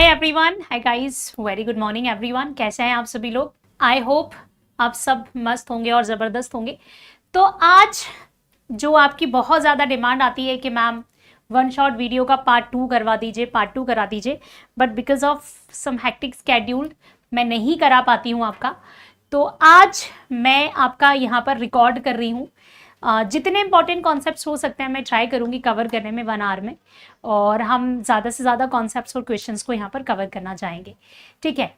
Everyone, hi guys, very good morning everyone. कैसे हैं आप सभी लोग? आई होप आप सब मस्त होंगे और ज़बरदस्त होंगे। तो आज जो आपकी बहुत ज़्यादा डिमांड आती है कि मैम वन शॉट वीडियो का पार्ट 2 करवा दीजिए, पार्ट 2 करा दीजिए, but because of some hectic schedule मैं नहीं करा पाती हूँ आपका। तो आज मैं आपका यहाँ पर रिकॉर्ड कर रही हूँ। जितने इंपॉर्टेंट कॉन्सेप्ट्स हो सकते हैं मैं ट्राई करूँगी कवर करने में 1 आवर में, और हम ज़्यादा से ज़्यादा कॉन्सेप्ट्स और क्वेश्चंस को यहाँ पर कवर करना चाहेंगे। ठीक है,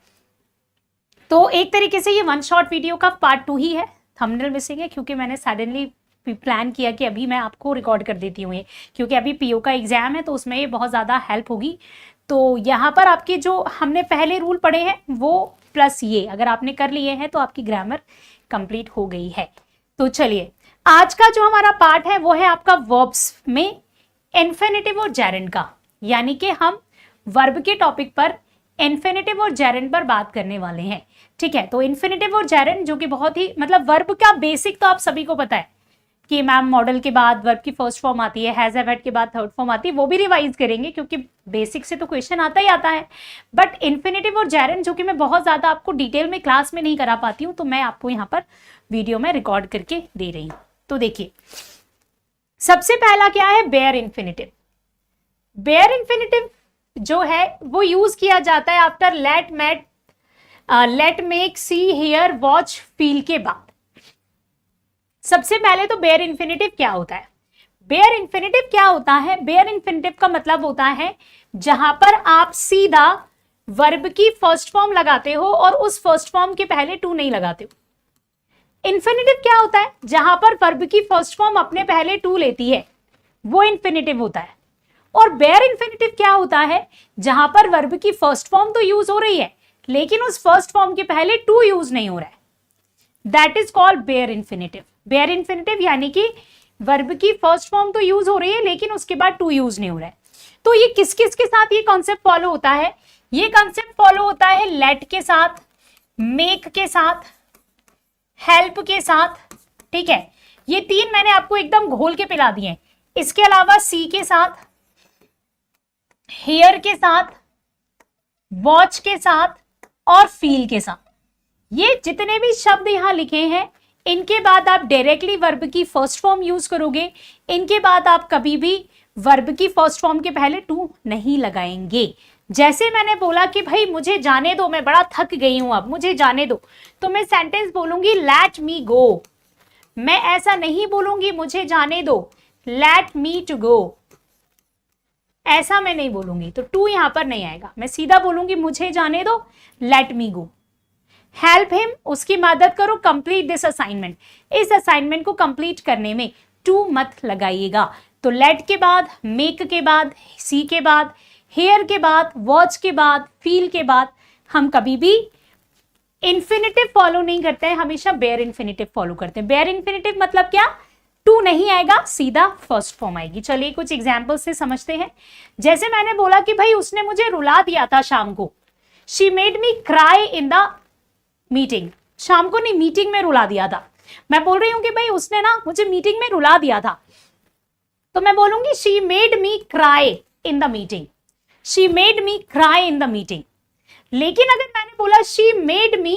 तो एक तरीके से ये वन शॉट वीडियो का पार्ट 2 ही है। थंबनेल मिसिंग है क्योंकि मैंने सडनली प्लान किया कि अभी मैं आपको रिकॉर्ड कर देती हूँ ये, क्योंकि अभी पीओ का एग्जाम है तो उसमें ये बहुत ज़्यादा हेल्प होगी। तो यहाँ पर आपके जो हमने पहले रूल पढ़े हैं वो प्लस ये अगर आपने कर लिए हैं तो आपकी ग्रामर कंप्लीट हो गई है। तो चलिए, आज का जो हमारा पार्ट है वो है आपका वर्ब्स में इन्फिनिटिव और जेरेंड का, यानी कि हम वर्ब के टॉपिक पर इन्फिनिटिव और जेरेंड पर बात करने वाले हैं। ठीक है, तो इन्फिनिटिव और जेरेंड जो कि बहुत ही मतलब वर्ब का बेसिक तो आप सभी को पता है कि मैम मॉडल के बाद वर्ब की फर्स्ट फॉर्म आती है, हैज हैव हैड के बाद थर्ड फॉर्म आती है, वो भी रिवाइज करेंगे क्योंकि बेसिक से तो क्वेश्चन आता ही आता है। बट इन्फिनिटिव और जेरेंड जो कि मैं बहुत ज्यादा आपको डिटेल में क्लास में नहीं करा पाती हूँ, तो मैं आपको यहाँ पर वीडियो में रिकॉर्ड करके दे रही हूँ। तो देखिए, सबसे पहला क्या है? Bear infinitive. बेयर इन्फिनिटिव जो है वो यूज किया जाता है after let, make, see, hear, watch, feel के बाद। सबसे पहले तो बेयर इन्फिनिटिव क्या होता है? बेयर इन्फिनिटिव क्या होता है? बेयर इन्फिनिटिव का मतलब होता है जहां पर आप सीधा वर्ब की फर्स्ट फॉर्म लगाते हो और उस फर्स्ट फॉर्म के पहले टू नहीं लगाते हो। इन्फिनिटिव क्या होता है? जहां पर वर्ब की फर्स्ट फॉर्म अपने पहले टू लेती है, वो इन्फिनिटिव होता है। और बेयर इन्फिनिटिव क्या होता है? जहां पर वर्ब की फर्स्ट फॉर्म तो यूज हो रही है लेकिन उस फर्स्ट फॉर्म के पहले टू यूज नहीं हो रहा है, that is called bare infinitive. Bare infinitive यानी कि वर्ब की फर्स्ट फॉर्म तो यूज हो रही है लेकिन उसके बाद टू यूज नहीं हो रहा है। तो ये किस किस के साथ ये कॉन्सेप्ट फॉलो होता है? ये कॉन्सेप्ट फॉलो होता है लेट के साथ, मेक के साथ, हेल्प के साथ। ठीक है, ये तीन मैंने आपको एकदम घोल के पिला दिए। इसके अलावा सी के साथ, हियर के साथ, वॉच के साथ और फील के साथ। ये जितने भी शब्द यहां लिखे हैं इनके बाद आप डायरेक्टली वर्ब की फर्स्ट फॉर्म यूज करोगे। इनके बाद आप कभी भी वर्ब की फर्स्ट फॉर्म के पहले टू नहीं लगाएंगे। जैसे मैंने बोला कि भाई मुझे जाने दो, मैं बड़ा थक गई हूं, अब मुझे जाने दो, तो मैं सेंटेंस बोलूंगी लेट मी गो। मैं ऐसा नहीं बोलूंगी मुझे जाने दो, लेट मी टू गो, ऐसा मैं नहीं बोलूंगी, तो टू यहां पर नहीं आएगा। मैं सीधा बोलूंगी मुझे जाने दो, लेट मी गो। हेल्प हिम, उसकी मदद करो, कंप्लीट दिस असाइनमेंट, इस असाइनमेंट को कंप्लीट करने में टू मत लगाइएगा। तो लेट के बाद, मेक के बाद, सी के बाद, हेयर के बाद, वॉच के बाद, फील के बाद हम कभी भी इन्फिनिटिव फॉलो नहीं करते हैं, हमेशा बेयर इन्फिनिटिव फॉलो करते हैं। बेयर इन्फिनिटिव मतलब क्या? टू नहीं आएगा, सीधा फर्स्ट फॉर्म आएगी। चलिए कुछ एग्जाम्पल से समझते हैं। जैसे मैंने बोला कि भाई उसने मुझे रुला दिया था शाम को, she made me cry in the meeting. शाम को नहीं, मीटिंग में रुला दिया था। मैं बोल रही हूं कि भाई उसने ना मुझे मीटिंग में रुला दिया था, तो मैं बोलूंगी she made me cry in the meeting, she made me cry in the meeting. लेकिन अगर मैंने बोला she made me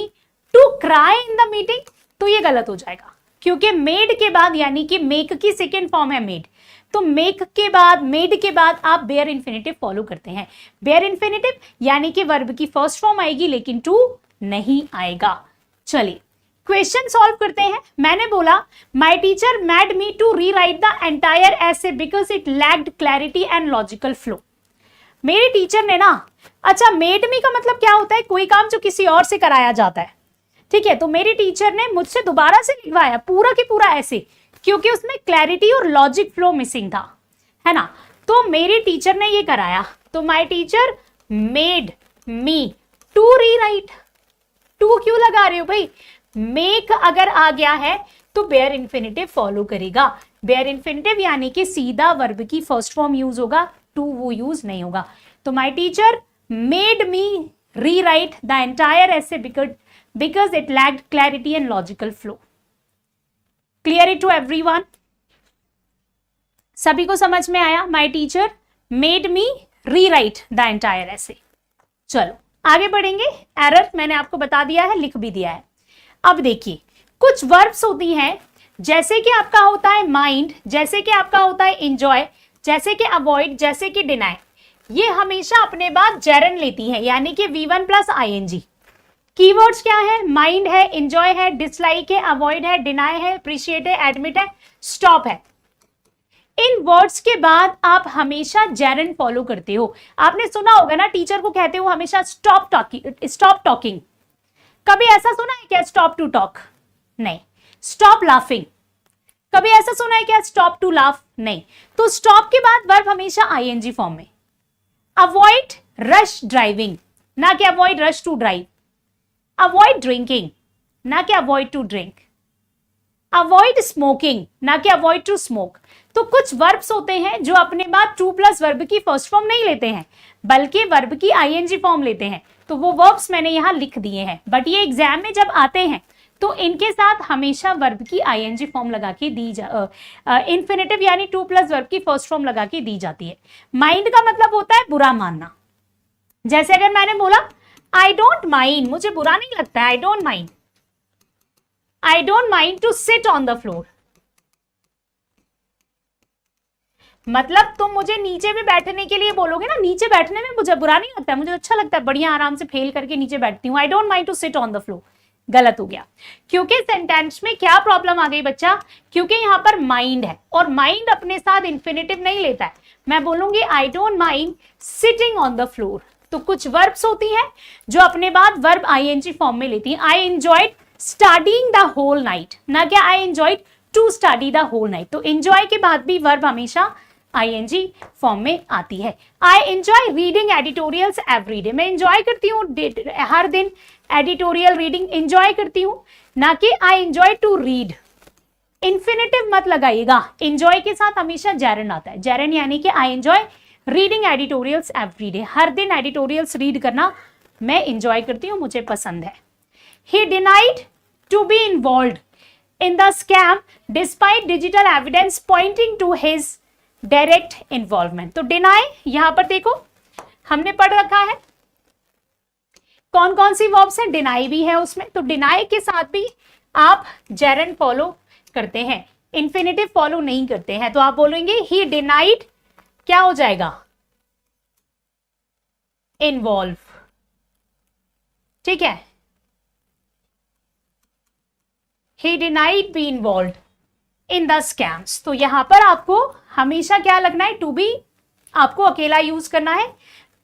to cry in the meeting, तो ये गलत हो जाएगा, क्योंकि मेड के बाद यानी कि मेक की सेकेंड फॉर्म है मेड, तो मेक के बाद, मेड के बाद आप बेयर इन्फिनिटिव फॉलो करते हैं। बेयर इन्फिनिटिव यानी कि वर्ब की फर्स्ट फॉर्म आएगी लेकिन टू नहीं आएगा। चलिए क्वेश्चन सॉल्व करते हैं। मैंने बोला my teacher made me to rewrite the entire essay because it lacked clarity and logical flow. मेरे टीचर ने ना, अच्छा मेड मी का मतलब क्या होता है? कोई काम जो किसी और से कराया जाता है। ठीक है, तो मेरे टीचर ने मुझसे दोबारा से लिखवाया पूरा के पूरा ऐसे, क्योंकि उसमें क्लैरिटी और लॉजिक फ्लो मिसिंग था, है ना। तो मेरे टीचर ने ये कराया, तो my teacher made me to rewrite. To क्यों लगा रहे हो भाई? मेक अगर आ गया है तो बेयर इन्फिनिटिव फॉलो करेगा। बेयर इन्फिनिटिव यानी कि सीधा वर्ब की फर्स्ट फॉर्म यूज होगा, टू वो यूज नहीं होगा। तो my teacher made me rewrite the entire essay because it lacked clarity and logical flow. Clear it to everyone? सभी को समझ में आया? My teacher made me rewrite the entire essay. चलो आगे बढ़ेंगे। एरर मैंने आपको बता दिया है, लिख भी दिया है। अब देखिए कुछ वर्ब्स होती हैं, जैसे कि आपका होता है माइंड, जैसे कि आपका होता है इंजॉय, जैसे कि अवॉइड, जैसे कि डिनाई, ये हमेशा अपने बाद जेरन लेती है, यानी कि V1 प्लस ING। कीवर्ड्स क्या है? माइंड है, इंजॉय है, डिसलाइक है, अवॉइड है, डिनाई है, अप्रिशिएट है, एडमिट है, स्टॉप है। इन वर्ड्स के बाद आप हमेशा जेरन फॉलो करते हो। आपने सुना होगा ना, टीचर को कहते हो हमेशा स्टॉप टॉकिंग। कभी ऐसा सुना है क्या स्टॉप टू टॉक? नहीं। स्टॉप लाफिंग, कभी ऐसा सुना है क्या स्टॉप टू लाफ? नहीं। तो स्टॉप के बाद वर्ब हमेशा ING फॉर्म में। अवॉइड रश ड्राइविंग, ना कि avoid rush to drive. Avoid drinking, ना कि avoid to drink. Avoid smoking, ना कि अवॉइड टू स्मोक। तो कुछ वर्ब्स होते हैं जो अपने बाद टू प्लस वर्ब की फर्स्ट फॉर्म नहीं लेते हैं, बल्कि वर्ब की ING फॉर्म लेते हैं। तो वो वर्ब्स मैंने यहां लिख दिए हैं, बट ये एग्जाम में जब आते हैं तो इनके साथ हमेशा वर्ब की ING फॉर्म लगा के दी इंफिनिटिव यानी टू प्लस वर्ब की फर्स्ट फॉर्म लगा के दी जाती है। माइंड का मतलब होता है बुरा मानना। जैसे अगर मैंने बोला आई डोंट माइंड, मुझे बुरा नहीं लगता, I don't mind, I don't mind to sit on the floor, मतलब तुम मुझे नीचे भी बैठने के लिए बोलोगे ना, नीचे बैठने में मुझे बुरा नहीं लगता है, मुझे अच्छा लगता है, बढ़िया आराम से फेल करके नीचे बैठती हूँ, I don't mind to sit on the floor. गलत हो गया, क्योंकि सेंटेंस में क्या प्रॉब्लम आ गई बच्चा? क्योंकि यहां पर माइंड है और माइंड अपने साथ इंफिनिटिव नहीं लेता है। मैं बोलूंगी आई don't mind sitting on the floor. तो कुछ वर्ब्स होती हैं जो अपने बाद वर्ब ING फॉर्म में लेती हैं। I enjoyed studying the whole night, ना कि I enjoyed to study the whole night. तो एंजॉय के बाद भी वर्ब हमेशा ING फॉर्म में आती है। आई enjoy reading editorials every day, मैं एंजॉय करती हूँ हर दिन एडिटोरियल रीडिंग एंजॉय करती हूँ, ना कि I enjoy to read. Infinitive मत लगाइएगा, एंजॉय के साथ हमेशा जेरन आता है। जेरन यानी कि I enjoy reading editorials every day, हर दिन एडिटोरियल्स रीड करना मैं एंजॉय करती हूँ, मुझे पसंद है। He denied to be involved in the scam despite digital evidence pointing to his direct involvement. तो डिनाई यहां पर देखो हमने पढ़ रखा है कौन कौन सी वर्ब्स हैं, डिनाई भी है उसमें। तो डिनाई के साथ भी आप जेरन फॉलो करते हैं, इंफिनिटिव फॉलो नहीं करते हैं। तो आप बोलेंगे ही डिनाइड, क्या हो जाएगा? इन्वॉल्व, ठीक है। He denied be involve in the scams. तो यहां पर आपको हमेशा क्या लगना है? टू बी आपको अकेला यूज करना है,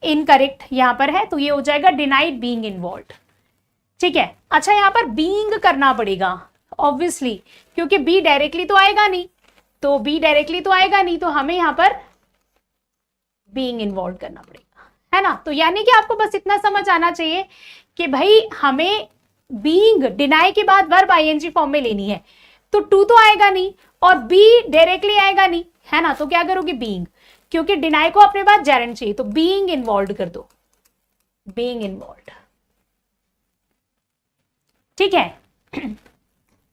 इनकरेक्ट यहां पर है, तो ये हो जाएगा डिनाइड बीइंग इन्वॉल्व्ड, ठीक है। अच्छा यहां पर बीइंग करना पड़ेगा ऑब्वियसली, क्योंकि बी डायरेक्टली तो आएगा नहीं, तो बी डायरेक्टली तो आएगा नहीं, तो हमें यहां पर बीइंग इन्वॉल्व करना पड़ेगा, है ना। तो यानी कि आपको बस इतना समझ आना चाहिए कि भाई हमें बीइंग डिनाई के बाद वर्ब ING फॉर्म में लेनी है, तो टू तो आएगा नहीं और बी डायरेक्टली आएगा नहीं, है ना। तो क्या करोगे? बीइंग, क्योंकि डिनाई को अपने बाद जेरन चाहिए, तो बीइंग इन्वॉल्व कर दो, बीइंग इन्वॉल्व, ठीक है।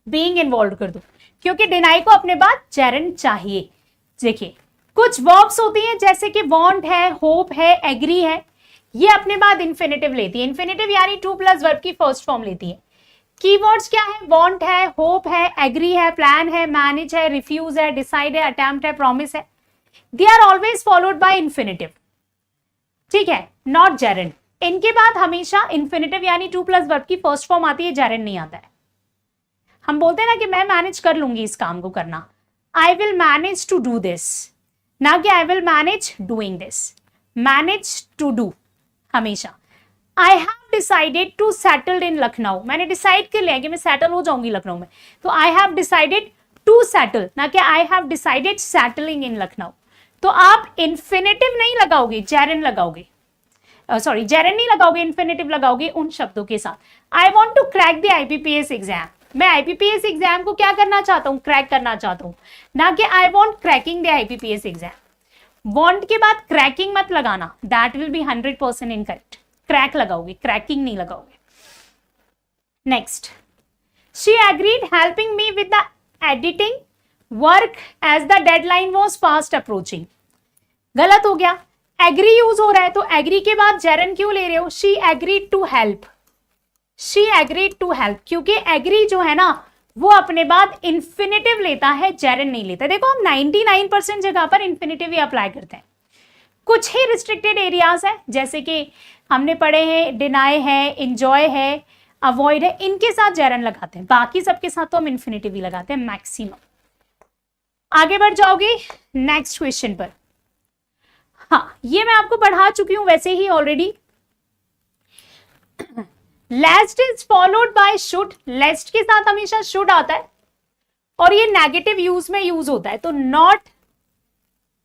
बीइंग इन्वॉल्व कर दो, क्योंकि डिनाई को अपने बाद जेरन चाहिए। देखिए कुछ वर्ब्स होती हैं जैसे कि वांट है, होप है, एग्री है, ये अपने बाद इंफिनिटिव लेती है। इंफिनिटिव यानी टू प्लस वर्ब की फर्स्ट फॉर्म लेती है। कीवर्ड्स क्या है? वांट है, होप है, एग्री है, प्लान है, मैनेज है, रिफ्यूज है, डिसाइड है, अटेम्प्ट है, प्रॉमिस है। They are always followed by infinitive, ठीक है, नॉट जेरन। इनके बाद हमेशा इंफिनिटिव यानी टू प्लस वर्ब की फर्स्ट फॉर्म आती है, जेरन नहीं आता है। हम बोलते हैं ना कि मैं मैनेज कर लूंगी इस काम को करना, I will manage to do this, ना कि I will manage doing this. Manage to do हमेशा। I have decided to settled in Lucknow, मैंने डिसाइड कर लिया कि मैं सेटल हो जाऊंगी लखनऊ में, तो I have decided to settle, ना कि I have decided settling in Lucknow. तो आप इंफिनिटिव नहीं लगाओगे, जेरन लगाओगे, सॉरी जेरन नहीं लगाओगे, इंफिनिटिव लगाओगे उन शब्दों के साथ। I want to crack the IPPS exam, मैं IPPS एग्जाम को क्या करना चाहता हूँ? क्रैक करना चाहता हूँ, ना कि I want cracking the IPPS exam. Want के बाद क्रैकिंग मत लगाना, that will be 100% incorrect. Crack लगाओगे, क्रैकिंग नहीं लगाओगे। Next, she agreed helping me with the editing work as the deadline was fast approaching. गलत हो गया, एग्री यूज हो रहा है, तो एग्री के बाद जेरन क्यों ले रहे हो? She agreed to help, she agreed to help, क्योंकि एग्री जो है ना वो अपने बाद इंफिनिटिव लेता है, जेरन नहीं लेता। देखो हम 99% जगह पर इंफिनिटिव ही अप्लाई करते हैं। कुछ ही रिस्ट्रिक्टेड एरियाज है, जैसे कि हमने पढ़े हैं डिनाई है, इंजॉय है, अवॉइड है, इनके साथ जेरन लगाते हैं, बाकी सबके साथ तो हम इंफिनिटिव ही लगाते हैं मैक्सिमम। आगे बढ़ जाओगे नेक्स्ट क्वेश्चन पर। हाँ, ये मैं आपको पढ़ा चुकी हूं वैसे ही already. Lest is followed by should, lest के साथ हमेशा शुड आता है और ये नेगेटिव यूज में यूज होता है, तो नॉट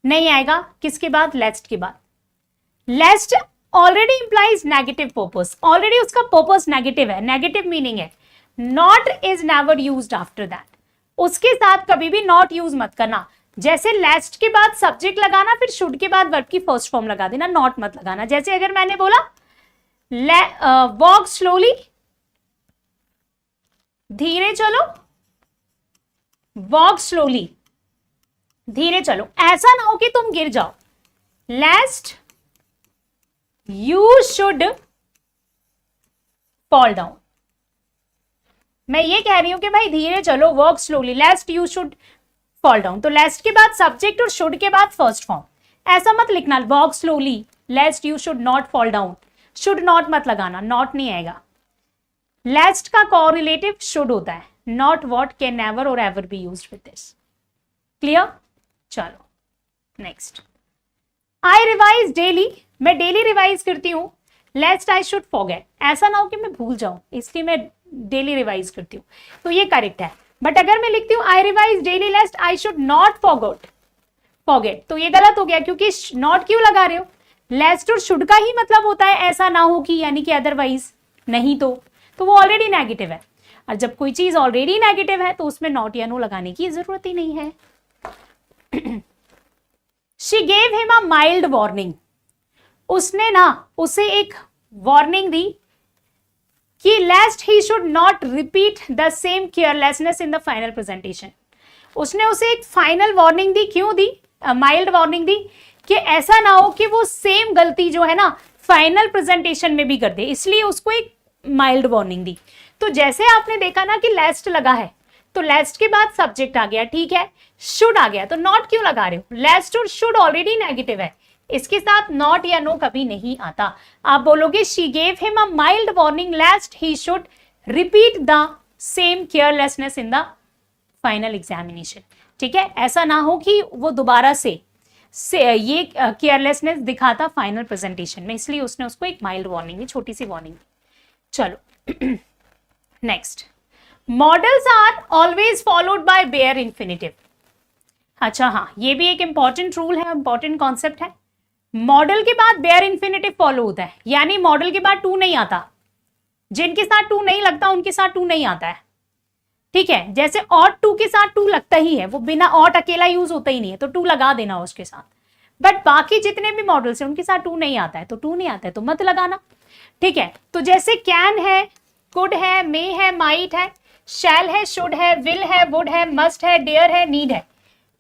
नहीं आएगा किसके बाद? लेस्ट के बाद। Lest already implies negative purpose, already उसका पर्पस नेगेटिव है, नेगेटिव मीनिंग है। Not is never used after that, उसके साथ कभी भी नॉट यूज मत करना। जैसे लेस्ट के बाद सब्जेक्ट लगाना, फिर शुड के बाद वर्ब की फर्स्ट फॉर्म लगा देना, नॉट मत लगाना। जैसे अगर मैंने बोला वॉक स्लोली, धीरे चलो, वॉक स्लोली, धीरे चलो, ऐसा ना हो कि तुम गिर जाओ। लेस्ट यू शुड फॉल डाउन, मैं ये कह रही हूं कि भाई धीरे चलो, walk slowly, लेस्ट you should fall down, तो लेस्ट के बाद सब्जेक्ट और शुड के बाद फर्स्ट फॉर्म। ऐसा मत लिखना walk slowly, लेस्ट you should not fall down, should not मत लगाना, नॉट नहीं आएगा। लेस्ट का कोरिलेटिव शुड होता है, नॉट वॉट, कैन नेवर और ever be used with this. Clear? चलो नेक्स्ट। आई रिवाइज डेली, मैं डेली रिवाइज करती हूँ। लेस्ट आई शुड फॉरगेट, ऐसा ना हो कि मैं भूल जाऊं, इसलिए मैं डेली रिवाइज करती हूँ, तो ये करेक्ट है। बट अगर मैं लिखती हूँ I revise daily lest I should not forget, तो ये गलत हो गया, क्योंकि नॉट क्यों लगा रहे हो? लेस्ट और शुड का ही मतलब होता है ऐसा ना हो कि, यानी कि अदरवाइज, नहीं तो वो ऑलरेडी नेगेटिव है। और जब कोई चीज ऑलरेडी नेगेटिव है तो उसमें नॉट या नो लगाने की जरूरत ही नहीं है। She gave him a mild warning, उसने ना उसे एक वार्निंग दी कि lest he should not repeat the same carelessness in the final presentation. उसने उसे एक फाइनल वार्निंग दी, क्यों दी? माइल्ड वार्निंग दी कि ऐसा ना हो कि वो सेम गलती जो है ना फाइनल प्रेजेंटेशन में भी कर दे, इसलिए उसको एक माइल्ड वार्निंग दी। तो जैसे आपने देखा ना कि लेस्ट लगा है, तो लेस्ट के बाद सब्जेक्ट आ गया, ठीक है, शुड आ गया, तो नॉट क्यों लगा रहे हो? लेस्ट और शुड ऑलरेडी नेगेटिव है, इसके साथ नॉट या नो कभी नहीं आता। आप बोलोगे she gave him a mild warning lest he should repeat the same carelessness in the final examination. ठीक है, ऐसा ना हो कि वो दोबारा से ये केयरलेसनेस दिखाता फाइनल प्रेजेंटेशन में, इसलिए उसने उसको एक माइल्ड वार्निंग दी, छोटी सी वार्निंग। चलो next, modals are always followed by bare infinitive. अच्छा हाँ, ये भी एक इंपॉर्टेंट रूल है, इंपॉर्टेंट कॉन्सेप्ट है। मॉडल के बाद बेयर इन्फिनिटिव फॉलो होता है, यानी मॉडल के बाद टू नहीं आता, जिनके साथ टू नहीं लगता उनके साथ टू नहीं आता है। ठीक है, जैसे ऑट टू के साथ टू लगता ही है, वो बिना ऑट अकेला यूज होता ही नहीं है, तो टू लगा देना उसके साथ। बट बाकी जितने भी मॉडल्स हैं उनके साथ टू नहीं आता है, तो टू नहीं आता है तो मत लगाना। ठीक है, तो जैसे कैन है, कुड है, मे है, माइट है, शैल है, शुड है, विल है, वुड है, मस्ट है, डेयर है, नीड है,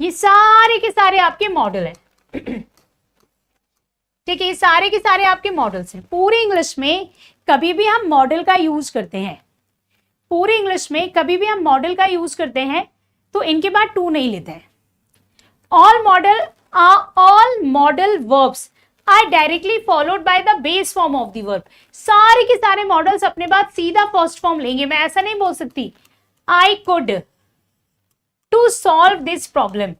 ये सारे के सारे आपके मॉडल हैं। ठीक है, ये सारे के सारे आपके मॉडल्स हैं। पूरी इंग्लिश में कभी भी हम मॉडल का यूज करते हैं, पूरी इंग्लिश में कभी भी हम मॉडल का यूज करते हैं तो इनके बाद टू नहीं लेते हैं। All modal verbs are directly followed by the base form of the verb. सारे के सारे मॉडल्स अपने बाद सीधा फर्स्ट फॉर्म लेंगे। मैं ऐसा नहीं बोल सकती I could to solve this problem,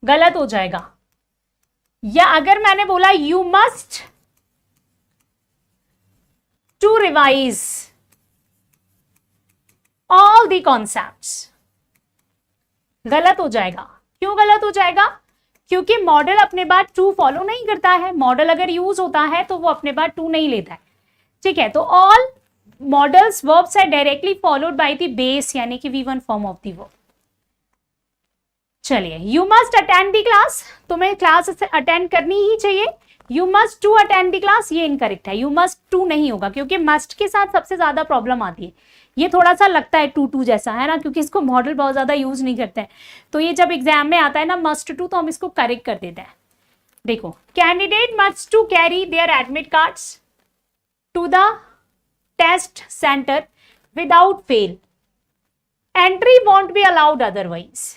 गलत हो जाएगा। या अगर मैंने बोला you must to revise all the concepts, गलत हो जाएगा। क्यों गलत हो जाएगा? क्योंकि मॉडल अपने बाद टू फॉलो नहीं करता है। मॉडल अगर यूज होता है तो वो अपने बाद टू नहीं लेता है। ठीक है, तो all modals verbs are directly followed by the base, यानी कि V1 form of the verb. चलिए, you must attend the class, तुम्हें क्लास अटेंड करनी ही चाहिए। You must to attend the class, ये इनकरेक्ट है, यू मस्ट टू नहीं होगा क्योंकि मस्ट के साथ सबसे ज्यादा प्रॉब्लम आती है। ये थोड़ा सा लगता है टू टू जैसा, है ना, क्योंकि इसको मॉडल बहुत ज्यादा यूज नहीं करते हैं। तो ये जब एग्जाम में आता है ना मस्ट टू, तो हम इसको करेक्ट कर देते हैं। देखो, candidate must to carry their admit cards to the test centre without fail, entry won't be allowed otherwise.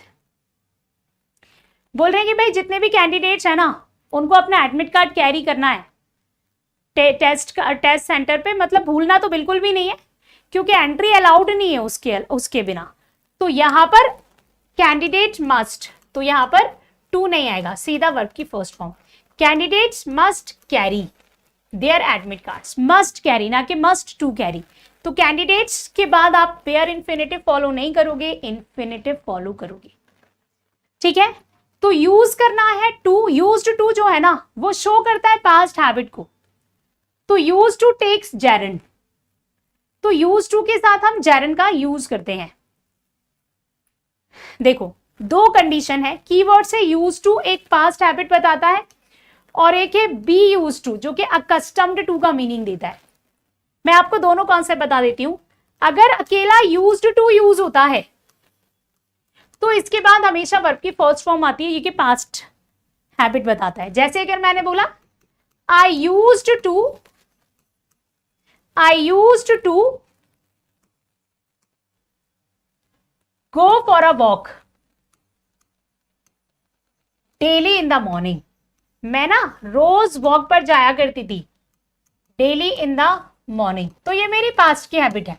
बोल रहे हैं कि भाई जितने भी कैंडिडेट्स हैं ना उनको अपना एडमिट कार्ड कैरी करना है टेस्ट सेंटर पे, मतलब भूलना तो बिल्कुल भी नहीं है क्योंकि एंट्री अलाउड नहीं है उसके बिना। तो यहां पर कैंडिडेट मस्ट, तो यहां पर टू नहीं आएगा, सीधा वर्ब की first form. Candidates must carry their admit cards, must carry ना कि मस्ट टू कैरी। तो कैंडिडेट्स के बाद आप वेयर इन्फिनेटिव फॉलो नहीं करोगे, इन्फिनेटिव फॉलो करोगे। ठीक है, तो यूज करना है टू। यूज्ड टू जो है ना वो शो करता है पास्ट हैबिट को। तो यूज टू टेक्स जेरंड, तो यूज टू के साथ हम जेरंड का यूज करते हैं। देखो, दो कंडीशन है, कीवर्ड से यूज टू एक पास्ट हैबिट बताता है और एक है बी यूज टू जो कि अकस्टम्ड टू का मीनिंग देता है। मैं आपको दोनों कॉन्सेप्ट बता देती हूं। अगर अकेला यूज्ड टू यूज होता है तो इसके बाद हमेशा वर्ब की फर्स्ट फॉर्म आती है, ये कि पास्ट हैबिट बताता है। जैसे अगर मैंने बोला I used to go for a walk daily in the morning, मैं ना रोज वॉक पर जाया करती थी डेली इन द मॉर्निंग। तो ये मेरी पास्ट की हैबिट है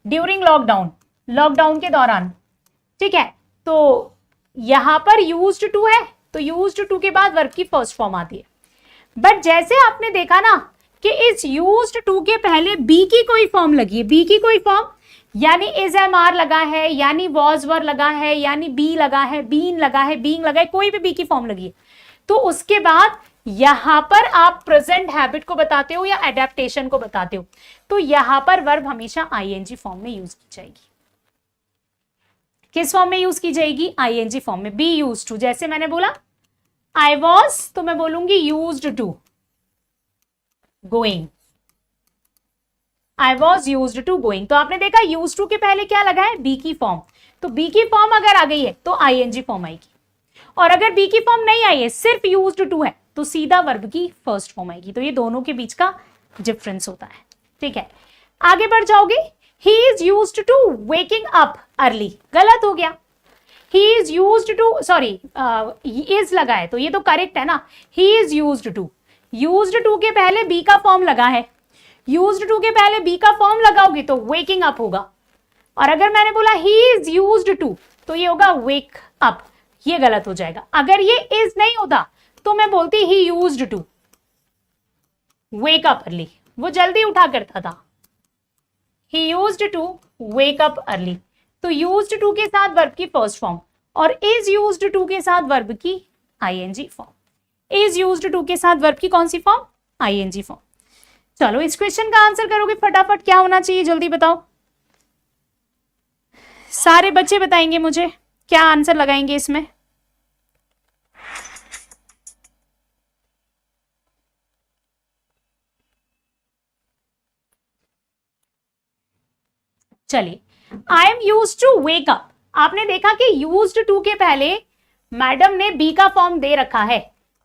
ड्यूरिंग लॉकडाउन के दौरान। ठीक है, तो यहां पर यूज्ड टू है, तो यूज्ड टू के बाद वर्ब की फर्स्ट फॉर्म आती है। बट जैसे आपने देखा ना कि इस यूज्ड टू के पहले बी की कोई फॉर्म लगी है, बी की कोई फॉर्म, यानी इज एम आर लगा है, यानी वॉज वर लगा है, यानी बी लगा है, बीन लगा है, बीइंग लगा है, कोई भी बी की फॉर्म लगी है, तो उसके बाद यहां पर आप प्रेजेंट हैबिट को बताते हो या एडेप्टेशन को बताते हो। तो यहां पर वर्ब हमेशा आईएनजी फॉर्म में यूज की जाएगी। किस फॉर्म में यूज की जाएगी? आईएनजी फॉर्म में। बी यूज टू, जैसे मैंने बोला आई वॉज, तो मैं बोलूंगी used to going, I was used to going. तो आपने देखा यूज टू के पहले क्या लगा है? बी की फॉर्म। तो बी की फॉर्म अगर आ गई है तो आईएनजी फॉर्म आएगी, और अगर बी की फॉर्म नहीं आई है, सिर्फ यूज्ड टू है, तो सीधा वर्ब की फर्स्ट फॉर्म आएगी। तो ये दोनों के बीच का डिफरेंस होता है। ठीक है, आगे बढ़ जाओगे। He is used to waking up early, गलत हो गया। He is used to, sorry, is लगा है तो ये तो करेक्ट है ना। He is used to, used to के पहले बी का फॉर्म लगा है, used to के पहले बी का फॉर्म लगाओगे तो waking up होगा। और अगर मैंने बोला he is used to, तो ये होगा wake up, ये गलत हो जाएगा। अगर ये is नहीं होता तो मैं बोलती he used to wake up early, वो जल्दी उठा करता था। He used to wake up early, तो used to के साथ वर्ब की फर्स्ट फॉर्म और is used to के साथ वर्ब की ing form. is used to के साथ वर्ब की कौन सी फॉर्म? ing form. चलो इस क्वेश्चन का आंसर करोगे फटाफट, क्या होना चाहिए जल्दी बताओ। सारे बच्चे बताएंगे मुझे क्या आंसर लगाएंगे इसमें। चलिए, I am use to wake up. आपने देखा कि यूज्ड टू के पहले मैडम ने बी का फॉर्म दे रखा है।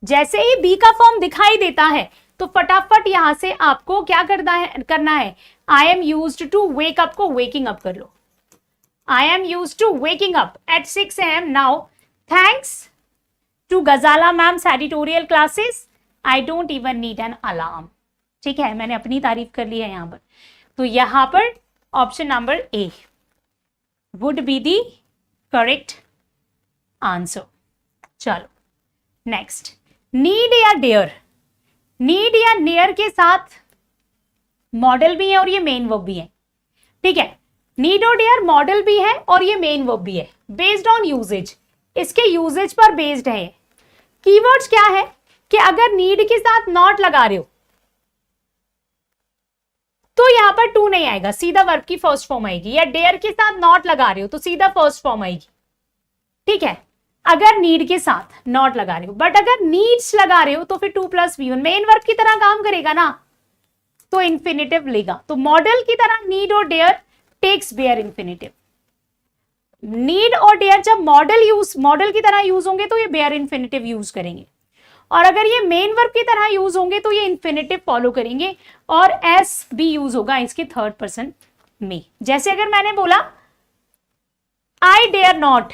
जैसे ही बी का फॉर्म दिखाई देता है तो फटाफट यहां से आपको क्या करना है, I am use to wake up को वेकिंग अप कर लो। I am use to waking up at 6 AM now thanks to Ghazala ma'am's editorial classes, I don't even need an alarm. ठीक है, मैंने अपनी तारीफ कर ली है यहां पर। तो यहां पर option number A would be the correct answer. चलो नेक्स्ट, नीड या डेयर। नीड या नियर के साथ मॉडल भी है और ये मेन वर्ब भी है। ठीक है, नीड और डेयर मॉडल भी है और ये मेन वर्ब भी है। बेस्ड ऑन यूजेज, इसके यूजेज पर बेस्ड है। कीवर्ड्स क्या है कि अगर नीड के साथ नॉट लगा रहे हो तो यहां पर टू नहीं आएगा, सीधा वर्ब की फर्स्ट फॉर्म आएगी। या डेयर के साथ नॉट लगा रहे हो तो सीधा फर्स्ट फॉर्म आएगी। ठीक है, अगर नीड के साथ नॉट लगा रहे हो, बट अगर नीड्स लगा रहे हो तो फिर 2 + V1 मेन वर्ब की तरह काम करेगा ना, तो इंफिनिटिव लेगा। तो मॉडल की तरह नीड और dare takes bare infinitive. Need और डेयर जब मॉडल की तरह यूज होंगे तो ये बेयर इंफिनिटिव यूज करेंगे, और अगर ये मेन वर्ब की तरह यूज होंगे तो ये इंफिनिटिव फॉलो करेंगे, और एस भी यूज होगा इसके थर्ड पर्सन में। जैसे अगर मैंने बोला आई डेयर नॉट,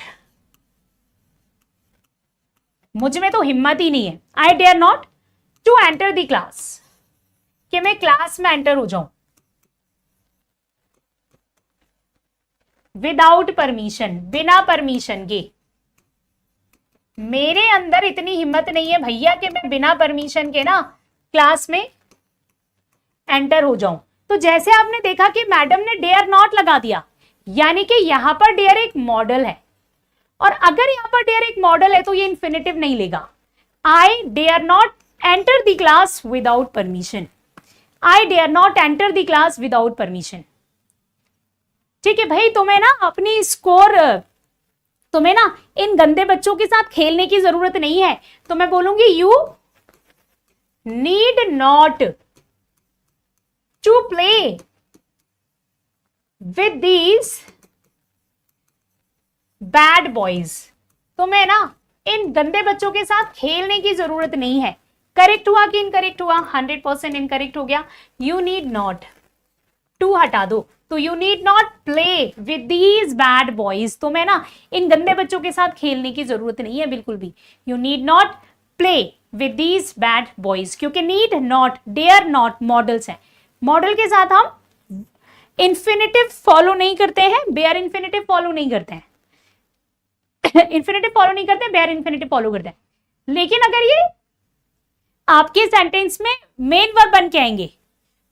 मुझ में तो हिम्मत ही नहीं है, I dare not to enter the class, कि मैं क्लास में एंटर हो जाऊं विदाउट परमिशन, बिना परमिशन के। मेरे अंदर इतनी हिम्मत नहीं है भैया कि मैं बिना परमिशन के ना क्लास में एंटर हो जाऊं। तो जैसे आपने देखा कि मैडम ने डेयर नॉट लगा दिया, यानी कि यहां पर डेयर एक मॉडल है, और अगर यहां पर डेयर एक मॉडल है तो ये इंफिनिटिव नहीं लेगा। I dare not enter the class without permission, I dare not enter the class without permission. ठीक है भाई, तुम्हें ना अपनी तुम्हें ना इन गंदे बच्चों के साथ खेलने की जरूरत नहीं है, तो मैं बोलूंगी you need not to play with these bad boys. तुम्हें ना इन गंदे बच्चों के साथ खेलने की जरूरत नहीं है। करेक्ट हुआ कि इनकरेक्ट हुआ? 100% इनकरेक्ट हो गया। यू नीड नॉट, टू हटा दो, तो you need not play with these bad boys. तुम्हें ना इन गंदे बच्चों के साथ खेलने की जरूरत नहीं है बिल्कुल भी। You need not play with these bad boys, क्योंकि need not, dare not modals हैं। मॉडल के साथ हम इंफिनिटिव फॉलो नहीं करते हैं, बेयर इंफिनिटिव फॉलो नहीं करते हैं। इंफिनिटिव फॉलो नहीं करते, बेयर इंफिनिटिव फॉलो करते हैं। लेकिन अगर ये आपके सेंटेंस में मेन वर्ब बन के आएंगे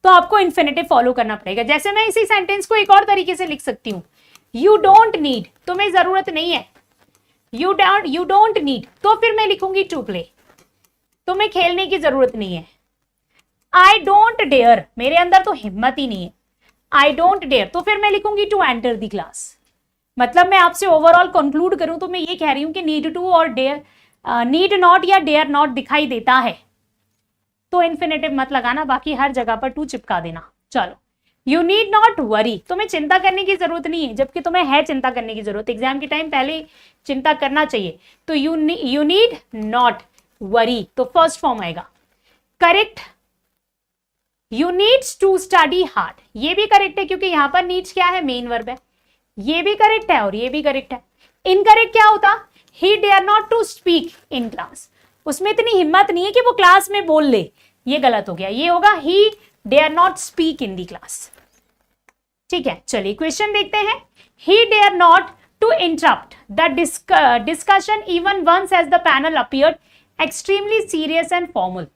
तो आपको इंफिनिटिव फॉलो करना पड़ेगा। जैसे मैं इसी सेंटेंस को एक और तरीके से लिख सकती हूं, यू डोंट नीड, तुम्हें जरूरत नहीं है, यू डोंट नीड, तो फिर मैं लिखूंगी टू प्ले, तुम्हें खेलने की जरूरत नहीं है। आई डोंट डेयर, मेरे अंदर तो हिम्मत ही नहीं है, आई डोंट डेयर, तो फिर मैं लिखूंगी टू एंटर द क्लास। मतलब मैं आपसे ओवरऑल कंक्लूड करूं तो मैं ये कह रही हूं कि नीड टू और डेयर, नीड नॉट या डेयर नॉट दिखाई देता है तो इन्फिनेटिव मत लगाना, बाकी हर जगह पर टू चिपका देना। चलो, यू नीड नॉट वरी, तुम्हें चिंता करने की जरूरत नहीं है, जबकि तुम्हें है चिंता करने की जरूरत। एग्जाम के टाइम पहले चिंता करना चाहिए। तो यू नीड नॉट वरी, तो फर्स्ट फॉर्म आएगा। Correct, you needs to study hard, ये भी करेक्ट है क्योंकि यहां पर नीड्स क्या है, मेन वर्ब है। ये भी करेक्ट है और ये भी करेक्ट है। इनकरेक्ट क्या होता, he dare not to speak in class, उसमें इतनी हिम्मत नहीं है कि वो क्लास में बोल ले, ये गलत हो गया। ये होगा he dare not speak in the class. ठीक है, चलिए क्वेश्चन देखते हैं। He dare not to interrupt the discussion even once as the panel appeared extremely serious and formal.